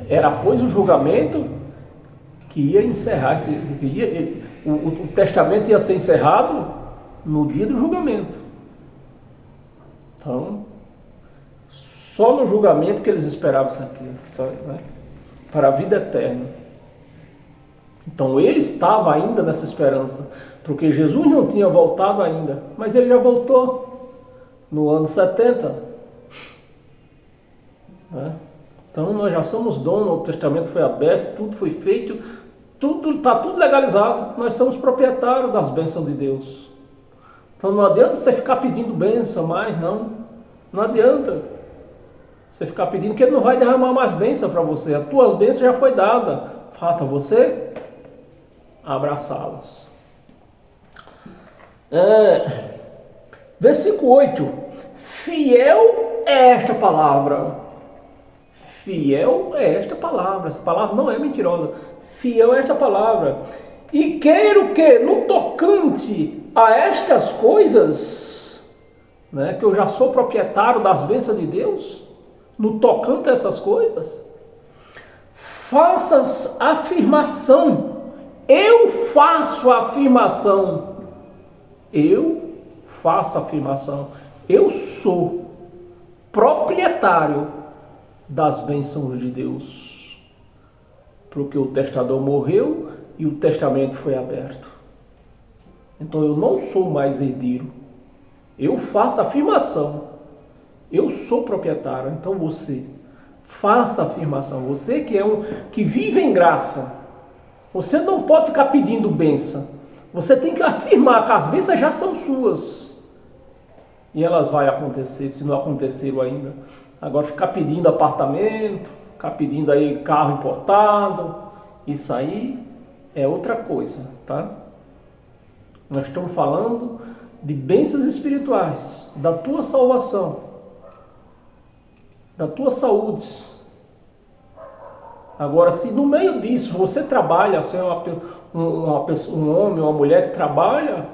Era após o julgamento que ia encerrar, o testamento ia ser encerrado no dia do julgamento. Então, só no julgamento que eles esperavam isso aqui, né? Para a vida eterna. Então ele estava ainda nessa esperança, porque Jesus não tinha voltado ainda, mas ele já voltou no ano 70. Né? Então nós já somos donos, o testamento foi aberto, tudo foi feito, está tudo legalizado, nós somos proprietários das bênçãos de Deus. Então não adianta você ficar pedindo bênção mais, não adianta você ficar pedindo, que ele não vai derramar mais bênção para você, as tuas bênçãos já foi dada, falta você abraçá-las. Versículo 8, fiel é esta palavra. Fiel é esta palavra, essa palavra não é mentirosa, fiel é esta palavra. E quero que no tocante a estas coisas né? Que eu já sou proprietário das bênçãos de Deus, no tocante a essas coisas. Faças afirmação. Eu faço a afirmação. Eu faço a afirmação. Eu sou proprietário das bênçãos de Deus. Porque o testador morreu e o testamento foi aberto. Então eu não sou mais herdeiro. Eu faço a afirmação. Eu sou proprietário. Então você faça a afirmação. Você que vive em graça. Você não pode ficar pedindo bênção. Você tem que afirmar que as bênçãos já são suas. E elas vão acontecer, se não aconteceram ainda. Agora ficar pedindo apartamento, ficar pedindo aí carro importado, isso aí é outra coisa, tá? Nós estamos falando de bênçãos espirituais, da tua salvação, da tua saúde. Agora, se no meio disso você trabalha, você é um homem, uma mulher que trabalha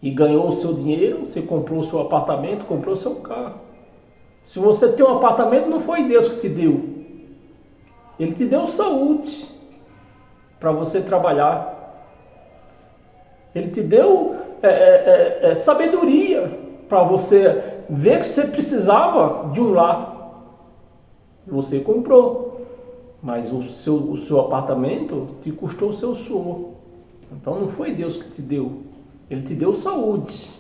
e ganhou o seu dinheiro, você comprou o seu apartamento, comprou o seu carro. Se você tem um apartamento, não foi Deus que te deu. Ele te deu saúde para você trabalhar. Ele te deu sabedoria para você ver que você precisava de um lar. Você comprou, mas o seu apartamento te custou o seu suor. Então não foi Deus que te deu. Ele te deu saúde.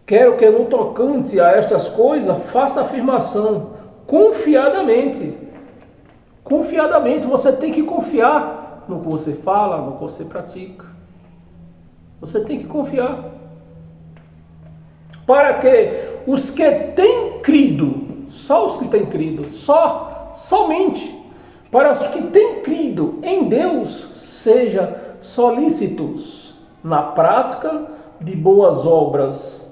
Quero que no tocante a estas coisas faça afirmação confiadamente. Confiadamente, você tem que confiar no que você fala, no que você pratica. Você tem que confiar. Para que os que têm crido, só os que têm crido, somente para os que têm crido em Deus, sejam solícitos na prática de boas obras.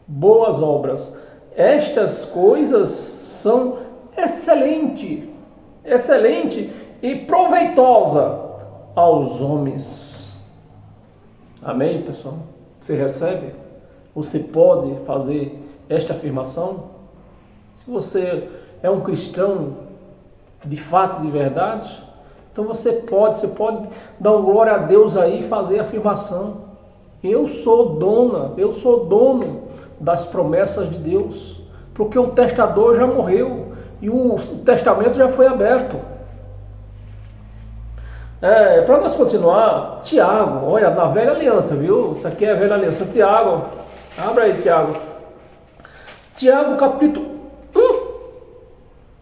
Boas obras. Estas coisas são excelente e proveitosa aos homens. Amém, pessoal? Você recebe? Você pode fazer esta afirmação? Se você é um cristão de fato, de verdade, então você pode dar uma glória a Deus aí e fazer a afirmação. Eu sou dono das promessas de Deus, porque o testador já morreu e o testamento já foi aberto. Para nós continuar, Tiago, olha, na velha aliança, viu? Isso aqui é a velha aliança. Tiago, abra aí, Tiago. Tiago, capítulo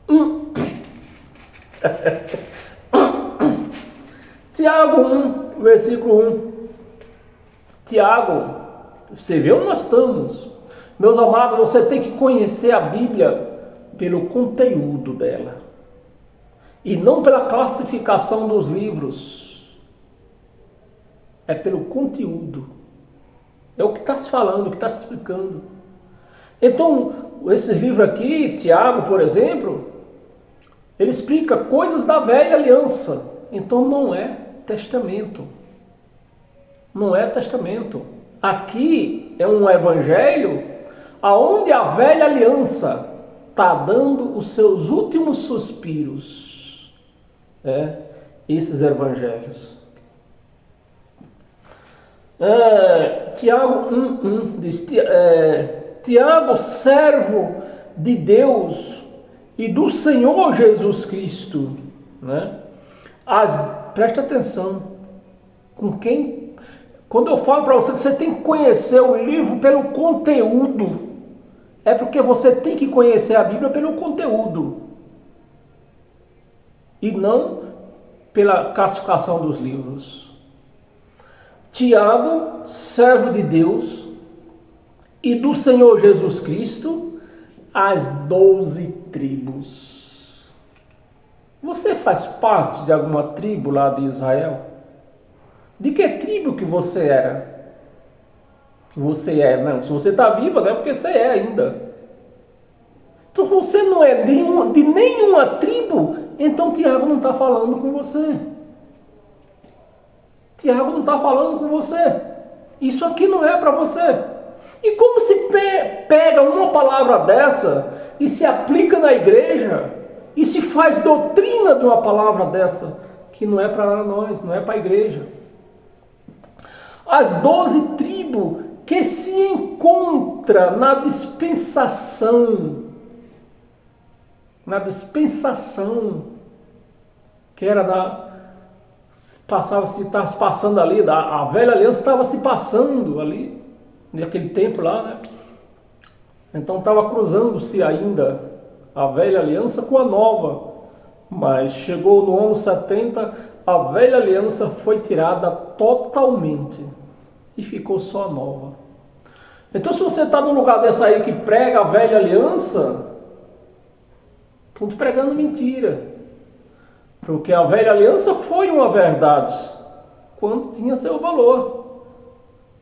1. Tiago 1, versículo 1. Tiago, você vê onde nós estamos. Meus amados, você tem que conhecer a Bíblia pelo conteúdo dela e não pela classificação dos livros. É pelo conteúdo. É o que está se falando, o que está se explicando. Então, esse livro aqui, Tiago, por exemplo, ele explica coisas da velha aliança. Então não é testamento. Não é testamento. Aqui é um evangelho aonde a velha aliança está dando os seus últimos suspiros. Esses evangelhos. Tiago 1 diz, Tiago, servo de Deus e do Senhor Jesus Cristo, né? Preste atenção, quando eu falo para você que você tem que conhecer o livro pelo conteúdo, é porque você tem que conhecer a Bíblia pelo conteúdo e não pela classificação dos livros. Tiago, servo de Deus e do Senhor Jesus Cristo, as 12 tribos. Você faz parte de alguma tribo lá de Israel? De que tribo que você era? Que você é? Não, se você está viva, não é porque você é ainda. Então você não é de nenhuma tribo, então Tiago não está falando com você. Tiago não está falando com você. Isso aqui não é para você. E como se pega uma palavra dessa e se aplica na igreja e se faz doutrina de uma palavra dessa que não é para nós, não é para a igreja? As 12 tribos que se encontram na dispensação, que era estava se passando ali, a velha aliança estava se passando ali, naquele tempo lá, né? Então estava cruzando-se ainda a velha aliança com a nova, mas chegou no ano 70, a velha aliança foi tirada totalmente e ficou só a nova. Então se você está num lugar desse aí que prega a velha aliança, estão te pregando mentira. Porque a velha aliança foi uma verdade quando tinha seu valor.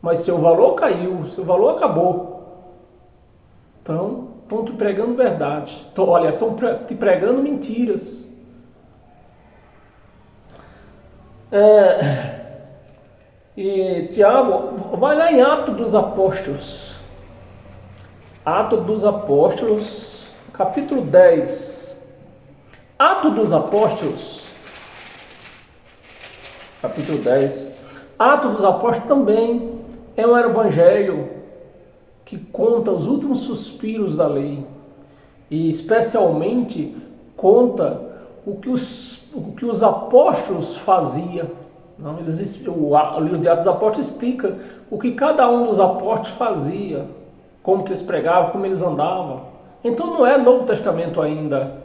Mas seu valor caiu, seu valor acabou. Então, estão te pregando verdade. Então, olha, estão te pregando mentiras. E Tiago, vai lá em Atos dos Apóstolos. Atos dos Apóstolos, capítulo 10. Atos dos Apóstolos, capítulo 10. Atos dos Apóstolos também é um evangelho que conta os últimos suspiros da lei. E especialmente conta o que os apóstolos faziam. Não, o livro de Atos dos Apóstolos explica o que cada um dos apóstolos fazia, como que eles pregavam, como eles andavam. Então não é Novo Testamento ainda.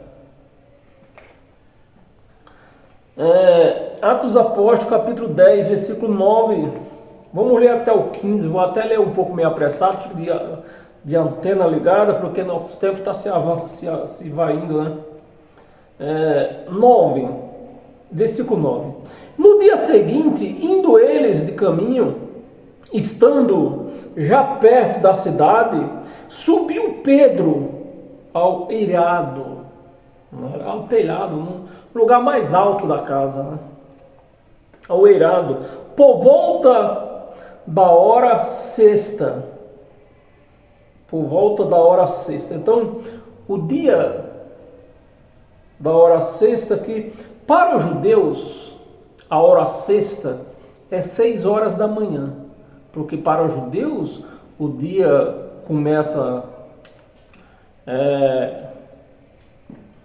Atos dos Apóstolos, capítulo 10, versículo 9. Vamos ler até o 15. Vou até ler um pouco meio apressado, de antena ligada, porque nosso tempo está se avança, se vai indo, né? 9, versículo 9. No dia seguinte, indo eles de caminho, estando já perto da cidade, subiu Pedro ao eirado, ao telhado, no lugar mais alto da casa, né? Ao eirado, por volta da hora sexta. Por volta da hora sexta. Então, o dia da hora sexta, que para os judeus, a hora sexta é 6 horas da manhã. Porque para os judeus, o dia começa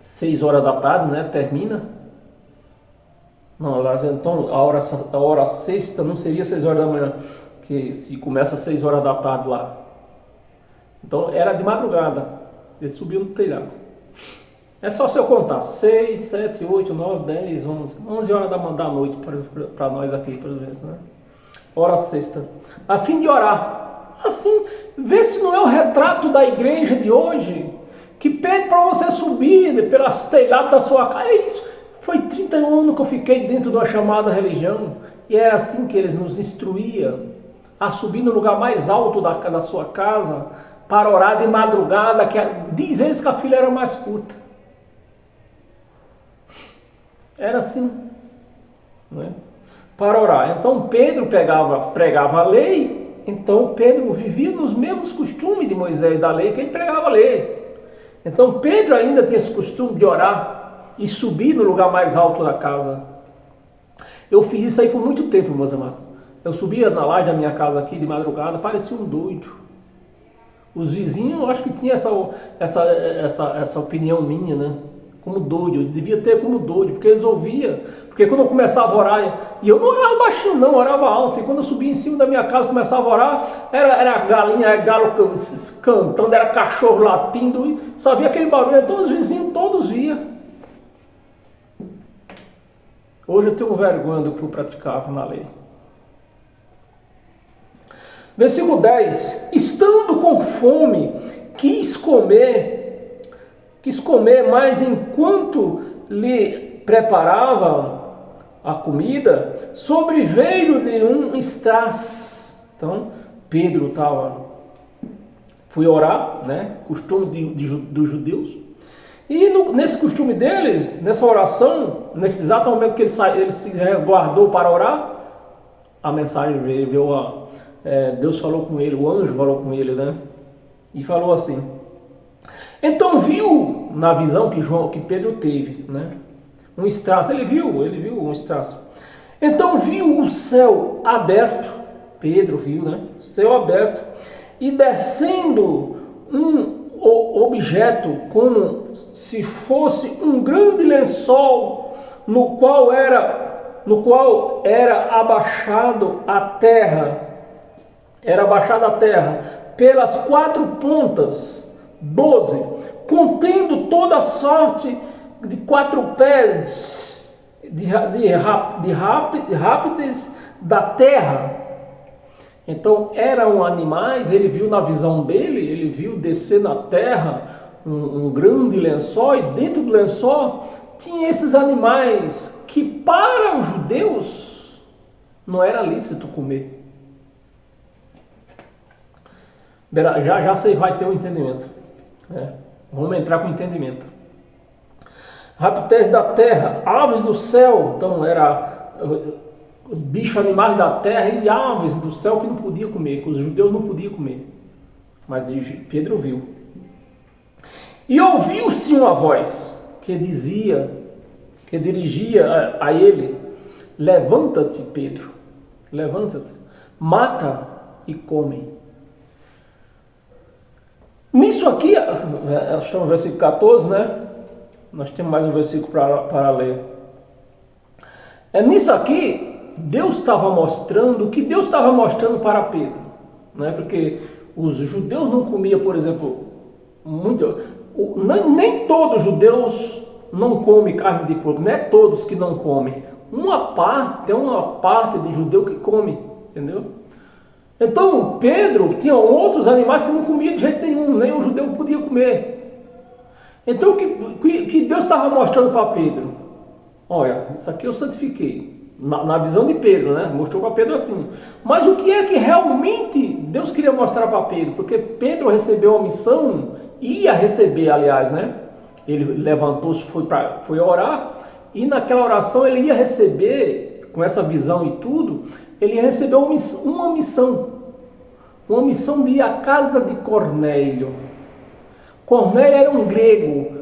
6 horas da tarde, né? Termina. Não, então a hora sexta não seria 6 horas da manhã, que se começa às 6 horas da tarde lá. Então era de madrugada. Ele subiu no telhado. É só se eu contar 6, 7, 8, 9, 10, 11 horas da noite para nós aqui, por exemplo, né? Hora sexta. A fim de orar. Assim, vê se não é o retrato da igreja de hoje, que pede para você subir pelas telhadas da sua casa. É isso. Foi 31 anos que eu fiquei dentro de uma chamada religião, e era assim que eles nos instruíam, a subir no lugar mais alto da sua casa, para orar de madrugada, diz eles que a fila era mais curta. Era assim, né? Para orar. Então Pedro pregava a lei, então Pedro vivia nos mesmos costumes de Moisés da lei, que ele pregava a lei. Então Pedro ainda tinha esse costume de orar e subir no lugar mais alto da casa. Eu fiz isso aí por muito tempo, meus amados. Eu subia na laje da minha casa aqui de madrugada, parecia um doido. Os vizinhos, eu acho que tinha essa opinião minha, né? Como doido, eu devia ter como doido, porque eles ouviam. Porque quando eu começava a orar, e eu não orava baixinho não, eu orava alto. E quando eu subia em cima da minha casa, começava a orar, era galinha, era galo cantando, era cachorro latindo, e só via aquele barulho, todos os vizinhos, todos viam. Hoje eu tenho vergonha do que eu praticava na lei. Versículo 10. Estando com fome, quis comer, mas enquanto lhe preparavam a comida, sobreveio-lhe um estás. Então, Pedro foi orar, né? Costume dos judeus. E nesse costume deles, nessa oração, nesse exato momento que ele se resguardou para orar, a mensagem veio, Deus falou com ele, o anjo falou com ele, né? E falou assim. Então viu na visão que Pedro teve, né? Um estraço, ele viu um estraço. Então viu o céu aberto, Pedro viu, né? Céu aberto, e descendo um objeto como se fosse um grande lençol, no qual era abaixado a terra, pelas 4 pontas, 12, contendo toda a sorte de quadrúpedes, de répteis da terra. Então eram animais, ele viu na visão dele, ele viu descer na terra um grande lençol, e dentro do lençol tinha esses animais que para os judeus não era lícito comer. Já você vai ter o entendimento. Vamos entrar com o entendimento. Répteis da terra, aves do céu, então era bicho, animais da terra e aves do céu que não podia comer, que os judeus não podiam comer. Mas Pedro viu. E ouviu-se uma voz que dirigia a ele: levanta-te, Pedro, levanta-te, mata e come. Nisso aqui, chama o versículo 14, né? Nós temos mais um versículo para ler. Nisso aqui, Deus estava mostrando o que Deus estava mostrando para Pedro, né? Porque os judeus não comiam, por exemplo, nem todos os judeus não comem carne de porco, não é todos que não comem. Tem uma parte de judeu que come, entendeu? Então Pedro tinha outros animais que não comia de jeito nenhum, nem um judeu podia comer. Então o que Deus estava mostrando para Pedro? Olha, isso aqui eu santifiquei. Na visão de Pedro, né? Mostrou para Pedro assim. Mas o que é que realmente Deus queria mostrar para Pedro? Porque Pedro recebeu uma missão, ia receber, aliás, né? Ele levantou-se, foi orar, e naquela oração ele ia receber, com essa visão e tudo, ele recebeu uma missão de ir à casa de Cornélio. Cornélio era um grego,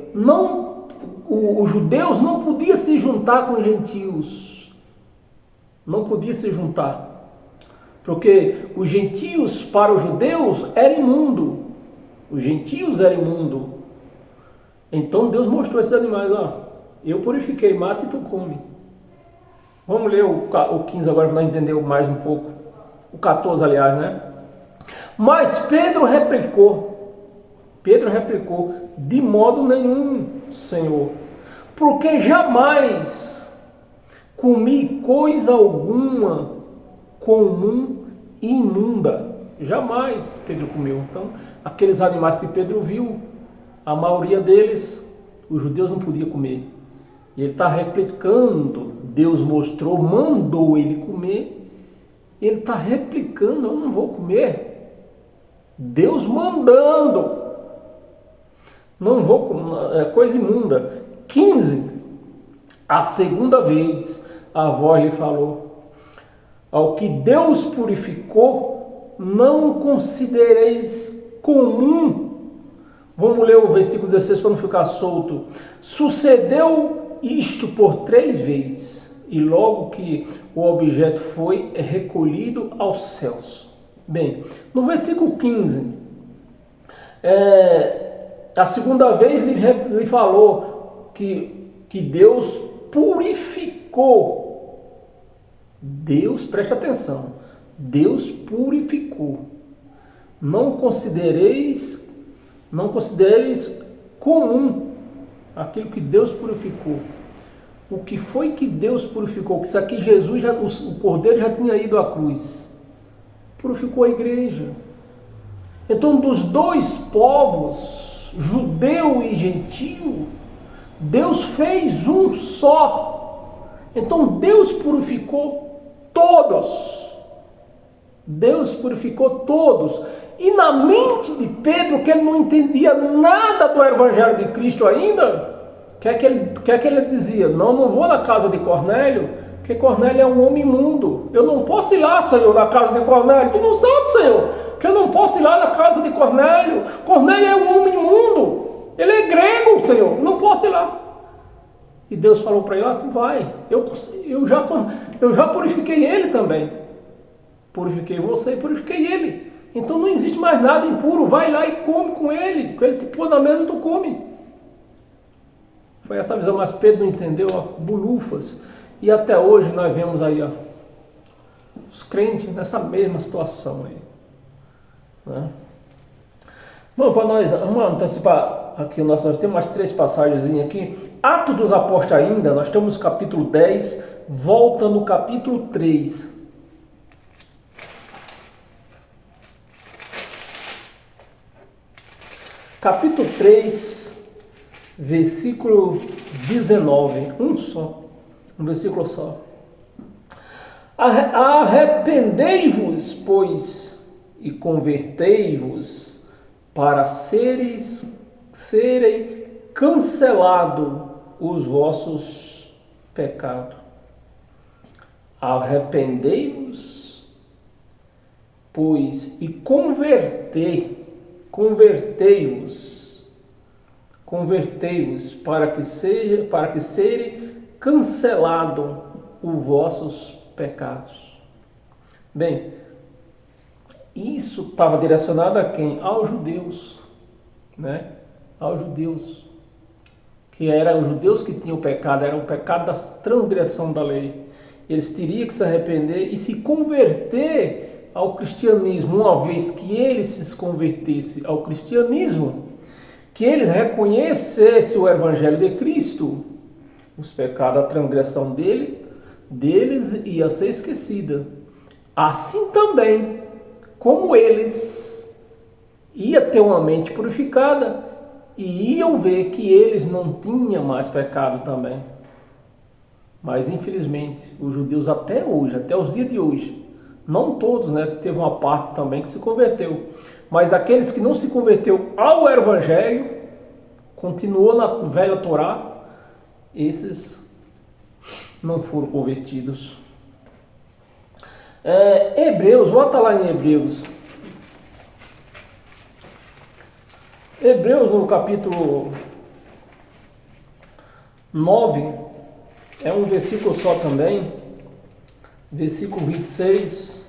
os judeus não podiam se juntar com os gentios, não podiam se juntar, porque os gentios para os judeus era imundo, Então Deus mostrou esses animais, eu purifiquei, mata e tu come. Vamos ler o 15 agora para nós entender mais um pouco. O 14, aliás, né? Mas Pedro replicou, de modo nenhum, Senhor, porque jamais comi coisa alguma comum e imunda. Jamais Pedro comeu. Então, aqueles animais que Pedro viu, a maioria deles, os judeus não podiam comer. E ele está replicando, Deus mandou ele comer, ele está replicando, eu não vou comer. Deus mandando, não vou comer, é coisa imunda. 15, a segunda vez a voz lhe falou: ao que Deus purificou, não considereis comum. Vamos ler o versículo 16 para não ficar solto. Sucedeu isto por 3 vezes, e logo que o objeto foi recolhido aos céus. Bem, no versículo 15, a segunda vez lhe falou que Deus purificou. Deus, preste atenção, Deus purificou. Não considereis comum aquilo que Deus purificou. O que foi que Deus purificou? Que isso aqui Jesus, o Cordeiro já tinha ido à cruz. Purificou a igreja. Então, dos 2 povos, judeu e gentio, Deus fez um só. Então, Deus purificou todos. E na mente de Pedro, que ele não entendia nada do Evangelho de Cristo ainda, que é que ele dizia? Não vou na casa de Cornélio, que Porque Cornélio é um homem imundo. Eu não posso ir lá, Senhor, na casa de Cornélio. Tu não sabe, Senhor, que eu não posso ir lá na casa de Cornélio. Cornélio é um homem imundo. Ele é grego, Senhor. Não posso ir lá. E Deus falou para ele, tu vai. Eu já purifiquei ele também. Purifiquei você e purifiquei ele. Então não existe mais nada impuro. Vai lá e come com ele. Quando ele te pôr na mesa, tu come. Foi essa visão, mas Pedro não entendeu, bulufas. E até hoje nós vemos aí, os crentes nessa mesma situação aí. Né? Bom, para nós, vamos antecipar aqui o nosso, tem umas 3 passagens aqui. Atos dos Apóstolos ainda, nós temos o capítulo 10, volta no capítulo 3. Capítulo 3, versículo 19, um versículo só. Arrependei-vos, pois, e convertei-vos para serem cancelados os vossos pecados. Arrependei-vos, pois, e convertei-vos para que serem cancelados os vossos pecados. Bem, isso estava direcionado a quem? Aos judeus, né? Aos judeus, que eram os judeus que tinham o pecado, era o pecado da transgressão da lei. Eles teriam que se arrepender e se converter ao cristianismo. Uma vez que eles se convertessem ao cristianismo, que eles reconhecessem o evangelho de Cristo, os pecados, a transgressão deles ia ser esquecida. Assim também, como eles iam ter uma mente purificada e iam ver que eles não tinham mais pecado também. Mas infelizmente, os judeus até hoje, até os dias de hoje, não todos, né? Teve uma parte também que se converteu. Mas aqueles que não se converteu ao evangelho, continuou na velha Torá, esses não foram convertidos. Hebreus, volta lá em Hebreus. Hebreus no capítulo 9, é um versículo só também, versículo 26.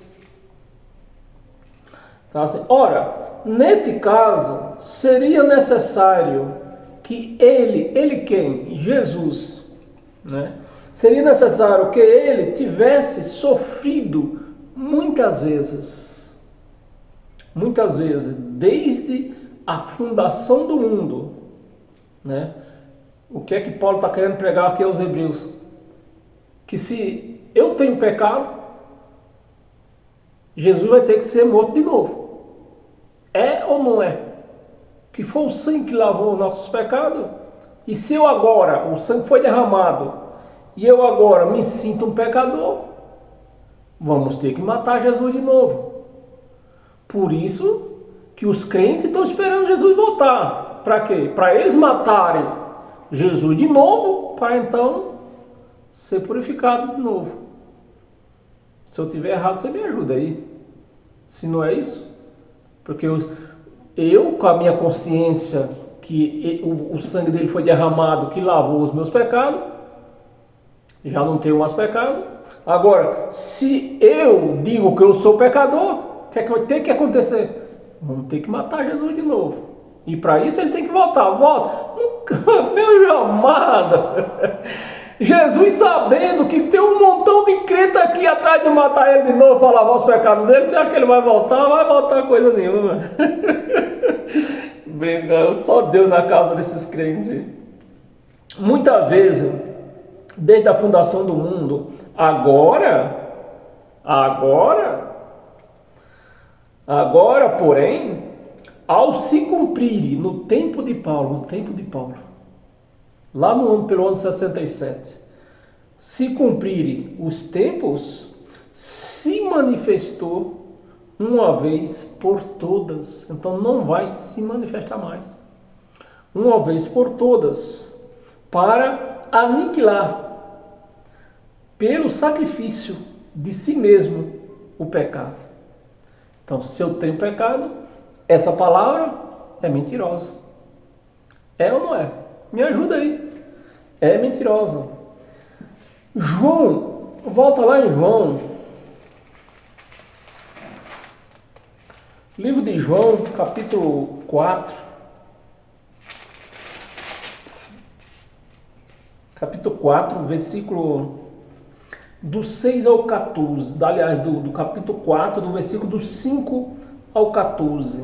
Tá assim, ora, nesse caso, seria necessário que ele quem? Jesus, né? Seria necessário que ele tivesse sofrido muitas vezes, desde a fundação do mundo, né? O que é que Paulo está querendo pregar aqui aos Hebreus? Que se eu tenho pecado, Jesus vai ter que ser morto de novo. É ou não é? Que foi o sangue que lavou os nossos pecados. E se eu agora, o sangue foi derramado, e eu agora me sinto um pecador, vamos ter que matar Jesus de novo. Por isso que os crentes estão esperando Jesus voltar. Para quê? Para eles matarem Jesus de novo, para então ser purificado de novo. Se eu tiver errado, você me ajuda aí. Se não é isso, porque eu com a minha consciência que o sangue dele foi derramado, que lavou os meus pecados, já não tenho mais pecado. Agora, se eu digo que eu sou pecador, o que é que vai ter que acontecer? Vamos ter que matar Jesus de novo. E para isso ele tem que voltar. Volta. Meu amado, Jesus sabendo que tem um montão de crente aqui atrás de matar ele de novo para lavar os pecados dele, você acha que ele vai voltar? Vai voltar coisa nenhuma. Só Deus na causa desses crentes. Muitas vezes, desde a fundação do mundo, agora, porém, ao se cumprir no tempo de Paulo, lá pelo ano 67, se cumprirem os tempos, se manifestou uma vez por todas. Então não vai se manifestar mais. Uma vez por todas, para aniquilar pelo sacrifício de si mesmo o pecado. Então, se eu tenho pecado, essa palavra é mentirosa. É ou não é? Me ajuda aí. É mentirosa. João, volta lá em João. Livro de João, capítulo 4. Capítulo 4, versículo do 6 ao 14. Aliás, do capítulo 4, do versículo do 5 ao 14.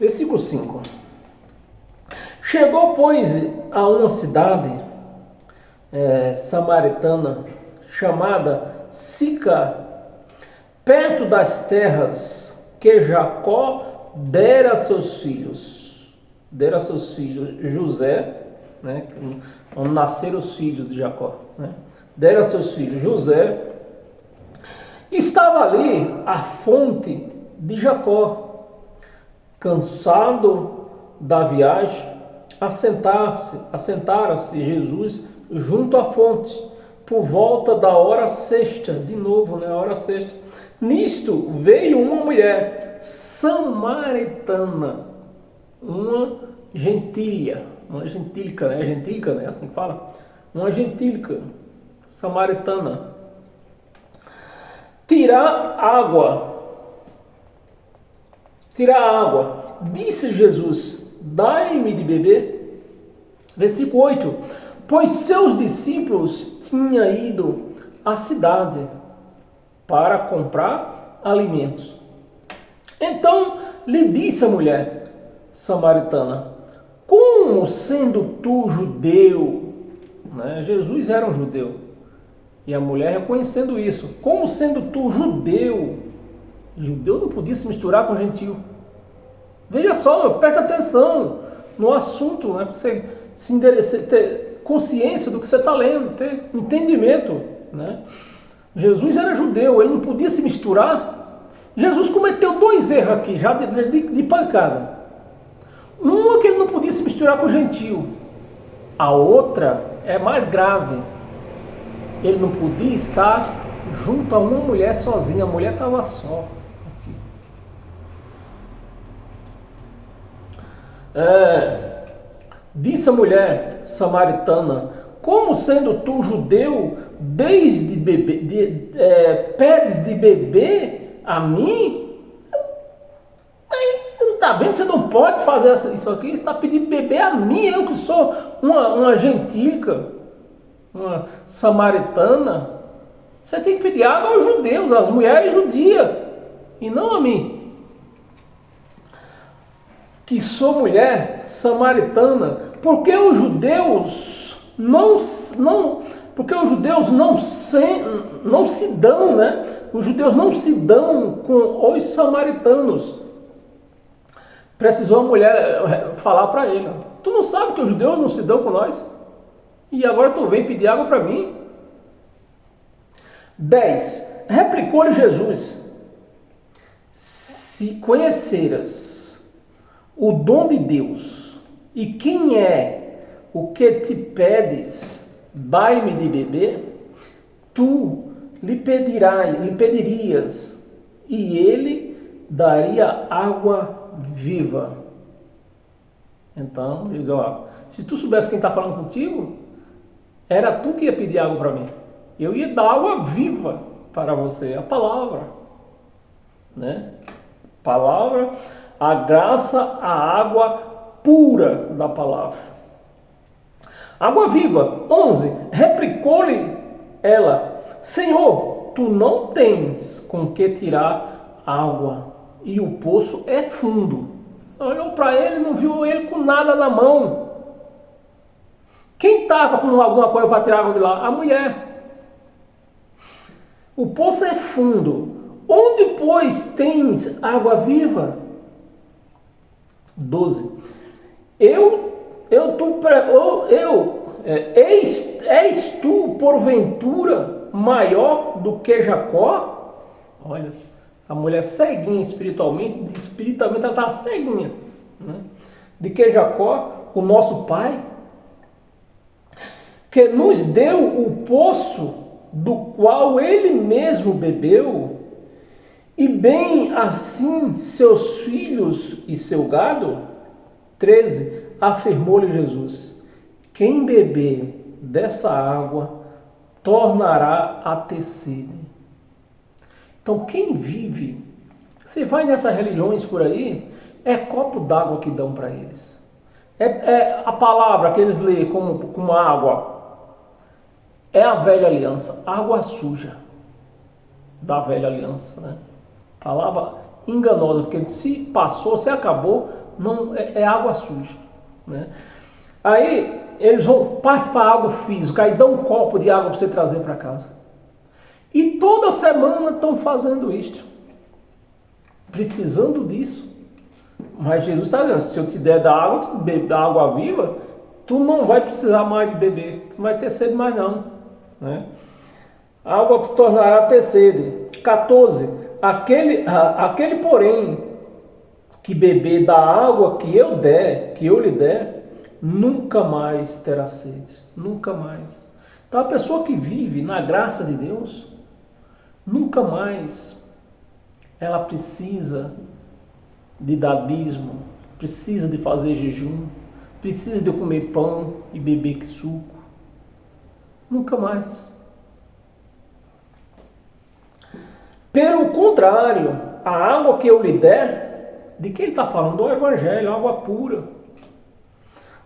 Versículo 5. Chegou, pois, a uma cidade samaritana chamada Sicar, perto das terras que Jacó dera a seus filhos. Dera a seus filhos José, né, onde nasceram os filhos de Jacó. Né? Dera a seus filhos José. Estava ali a fonte de Jacó. Cansado da viagem, assentara-se Jesus junto à fonte, por volta da hora sexta, de novo, né, a hora sexta. Nisto veio uma mulher samaritana, uma gentílica, né, gentílica, né, assim que fala, uma gentílica samaritana, tirar água. Disse Jesus: dai-me de beber. Versículo 8. Pois seus discípulos tinham ido à cidade para comprar alimentos. Então lhe disse a mulher samaritana: como sendo tu judeu, né? Jesus era um judeu, e a mulher reconhecendo isso, como sendo tu judeu não podia se misturar com gentil. Veja só, presta atenção no assunto, né? Para você se endereçar, ter consciência do que você está lendo, ter entendimento, né? Jesus era judeu, ele não podia se misturar. Jesus cometeu dois erros aqui, já de pancada. Uma, que ele não podia se misturar com o gentil. A outra é mais grave. Ele não podia estar junto a uma mulher sozinha, a mulher estava só. Disse a mulher samaritana: como sendo tu judeu, pedes de beber a mim? Você não está vendo? Você não pode fazer isso aqui. Você está pedindo beber a mim, eu que sou uma gentílica, uma samaritana. Você tem que pedir água aos judeus, às mulheres judias, e não a mim, que sou mulher samaritana. Porque os judeus não se dão, né? Os judeus não se dão com os samaritanos. Precisou a mulher falar para ele: tu não sabe que os judeus não se dão com nós? E agora tu vem pedir água para mim? 10. Replicou-lhe Jesus: se conheceras o dom de Deus, e quem é o que te pedes, dai-me de beber, tu lhe pedirias, e ele daria água viva. Então, ele diz: ó, se tu soubesse quem está falando contigo, era tu que ia pedir água para mim. Eu ia dar água viva para você, a palavra, né? Palavra, a graça, a água pura da palavra. Água viva. 11. Replicou-lhe ela: Senhor, tu não tens com que tirar água, e o poço é fundo. Olhou para ele, não viu ele com nada na mão. Quem estava com alguma coisa para tirar água de lá? A mulher. O poço é fundo. Onde, pois, tens água viva? 12. És tu, porventura, maior do que Jacó? Olha, a mulher ceguinha espiritualmente ela estava ceguinha, né? de que Jacó, o nosso pai, que nos deu o poço do qual ele mesmo bebeu, e bem assim seus filhos e seu gado? 13. Afirmou-lhe Jesus: quem beber dessa água tornará a ter sede. Então quem vive, você vai nessas religiões por aí, é copo d'água que dão para eles. É a palavra que eles lêem como água. É a velha aliança, água suja da velha aliança, né? Palavra enganosa, porque se passou, se acabou, não é água suja, né? Aí eles vão parte para água física, aí dão um copo de água para você trazer para casa. E toda semana estão fazendo isto, precisando disso. Mas Jesus está dizendo, se eu te der da água, tu bebe da água viva, tu não vai precisar mais de beber, tu não vai ter sede mais não, né? A água tornará a ter sede. 14. Aquele porém que beber da água que eu lhe der, nunca mais terá sede, nunca mais. Então a pessoa que vive na graça de Deus, nunca mais ela precisa de dar dízimo, precisa de fazer jejum, precisa de comer pão e beber suco. Nunca mais. Pelo contrário, a água que eu lhe der, de que ele está falando? Do Evangelho, água pura.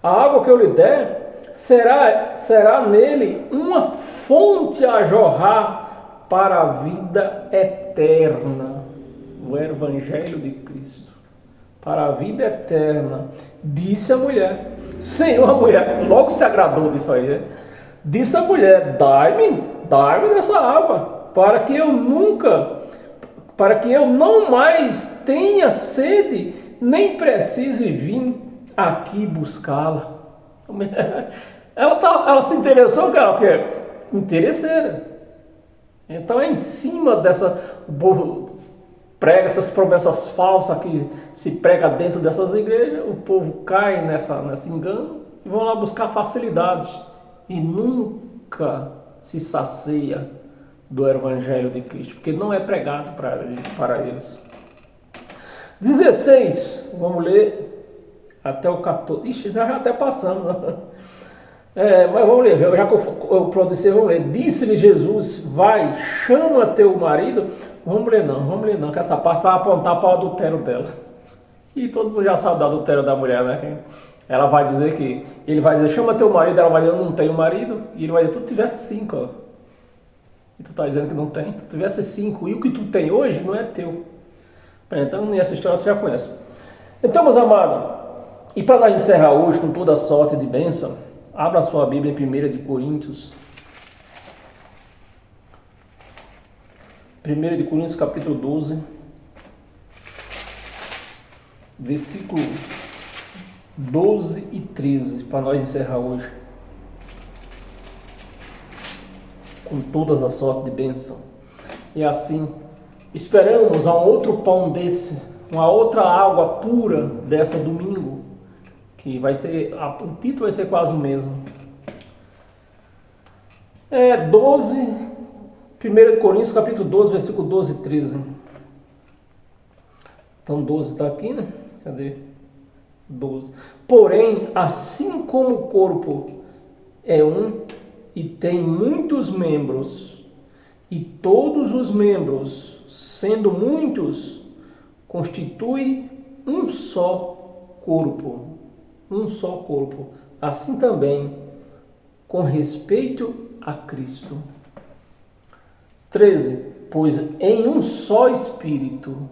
A água que eu lhe der será nele uma fonte a jorrar para a vida eterna. O Evangelho de Cristo. Para a vida eterna. Disse a mulher. Senhor, a mulher logo se agradou disso aí, né? Disse a mulher: dai-me dessa água, para que eu não mais tenha sede, nem precise vir aqui buscá-la. Ela se interessou, cara, o quê? Interesseira. Então é em cima dessa, o povo prega essas promessas falsas que se prega dentro dessas igrejas, o povo cai nesse engano e vão lá buscar facilidades e nunca se sacia do Evangelho de Cristo, porque não é pregado para eles. 16, vamos ler até o 14. Ixi, já até passamos. Mas vamos ler, já que eu produzi, vamos ler. Disse-lhe Jesus: vai, chama teu marido. Vamos ler não, que essa parte vai apontar para o adultério dela. E todo mundo já sabe do adultério da mulher, né? Ela vai dizer que, ele vai dizer: chama teu marido. Ela vai dizer: eu não tenho marido. E ele vai dizer: tu tivesse 5, ó. E tu está dizendo que não tem. Tu tivesse 5 e o que tu tem hoje não é teu. Então, nessa história você já conhece. Então, meus amados, e para nós encerrar hoje com toda a sorte de bênção, abra a sua Bíblia em 1 de Coríntios. 1 de Coríntios, capítulo 12, versículo 12 e 13, para nós encerrar hoje. Com todas as sortes de bênção. E assim, esperamos a um outro pão desse, uma outra água pura dessa domingo, que vai ser, o título vai ser quase o mesmo. 1 Coríntios, capítulo 12, versículo 12 e 13. Então 12 está aqui, né? Cadê? 12. Porém, assim como o corpo é um e tem muitos membros, e todos os membros, sendo muitos, constituem um só corpo. Um só corpo. Assim também, com respeito a Cristo. 13. Pois em um só Espírito,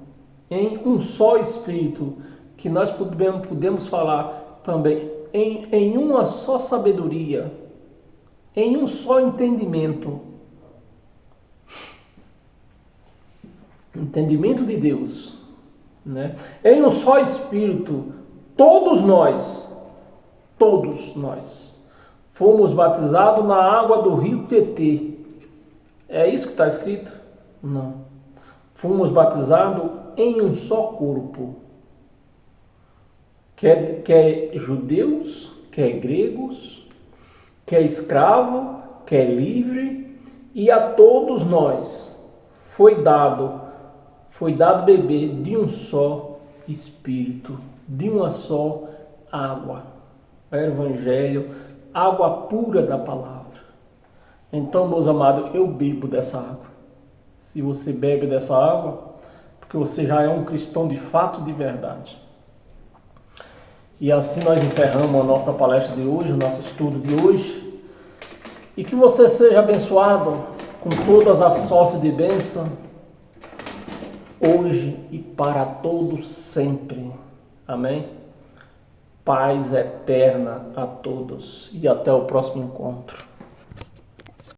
que nós podemos falar também, em uma só sabedoria, em um só entendimento de Deus, né? Em um só Espírito, todos nós fomos batizados na água do rio Tietê. É isso que está escrito? Não. Fomos batizados em um só corpo. quer judeus, quer gregos, quer escravo, quer livre, e a todos nós foi dado beber de um só Espírito, de uma só água. O Evangelho, água pura da palavra. Então, meus amados, eu bebo dessa água. Se você bebe dessa água, porque você já é um cristão de fato, de verdade. E assim nós encerramos a nossa palestra de hoje, o nosso estudo de hoje. E que você seja abençoado com todas as sortes de bênção, hoje e para todos sempre. Amém? Paz eterna a todos e até o próximo encontro.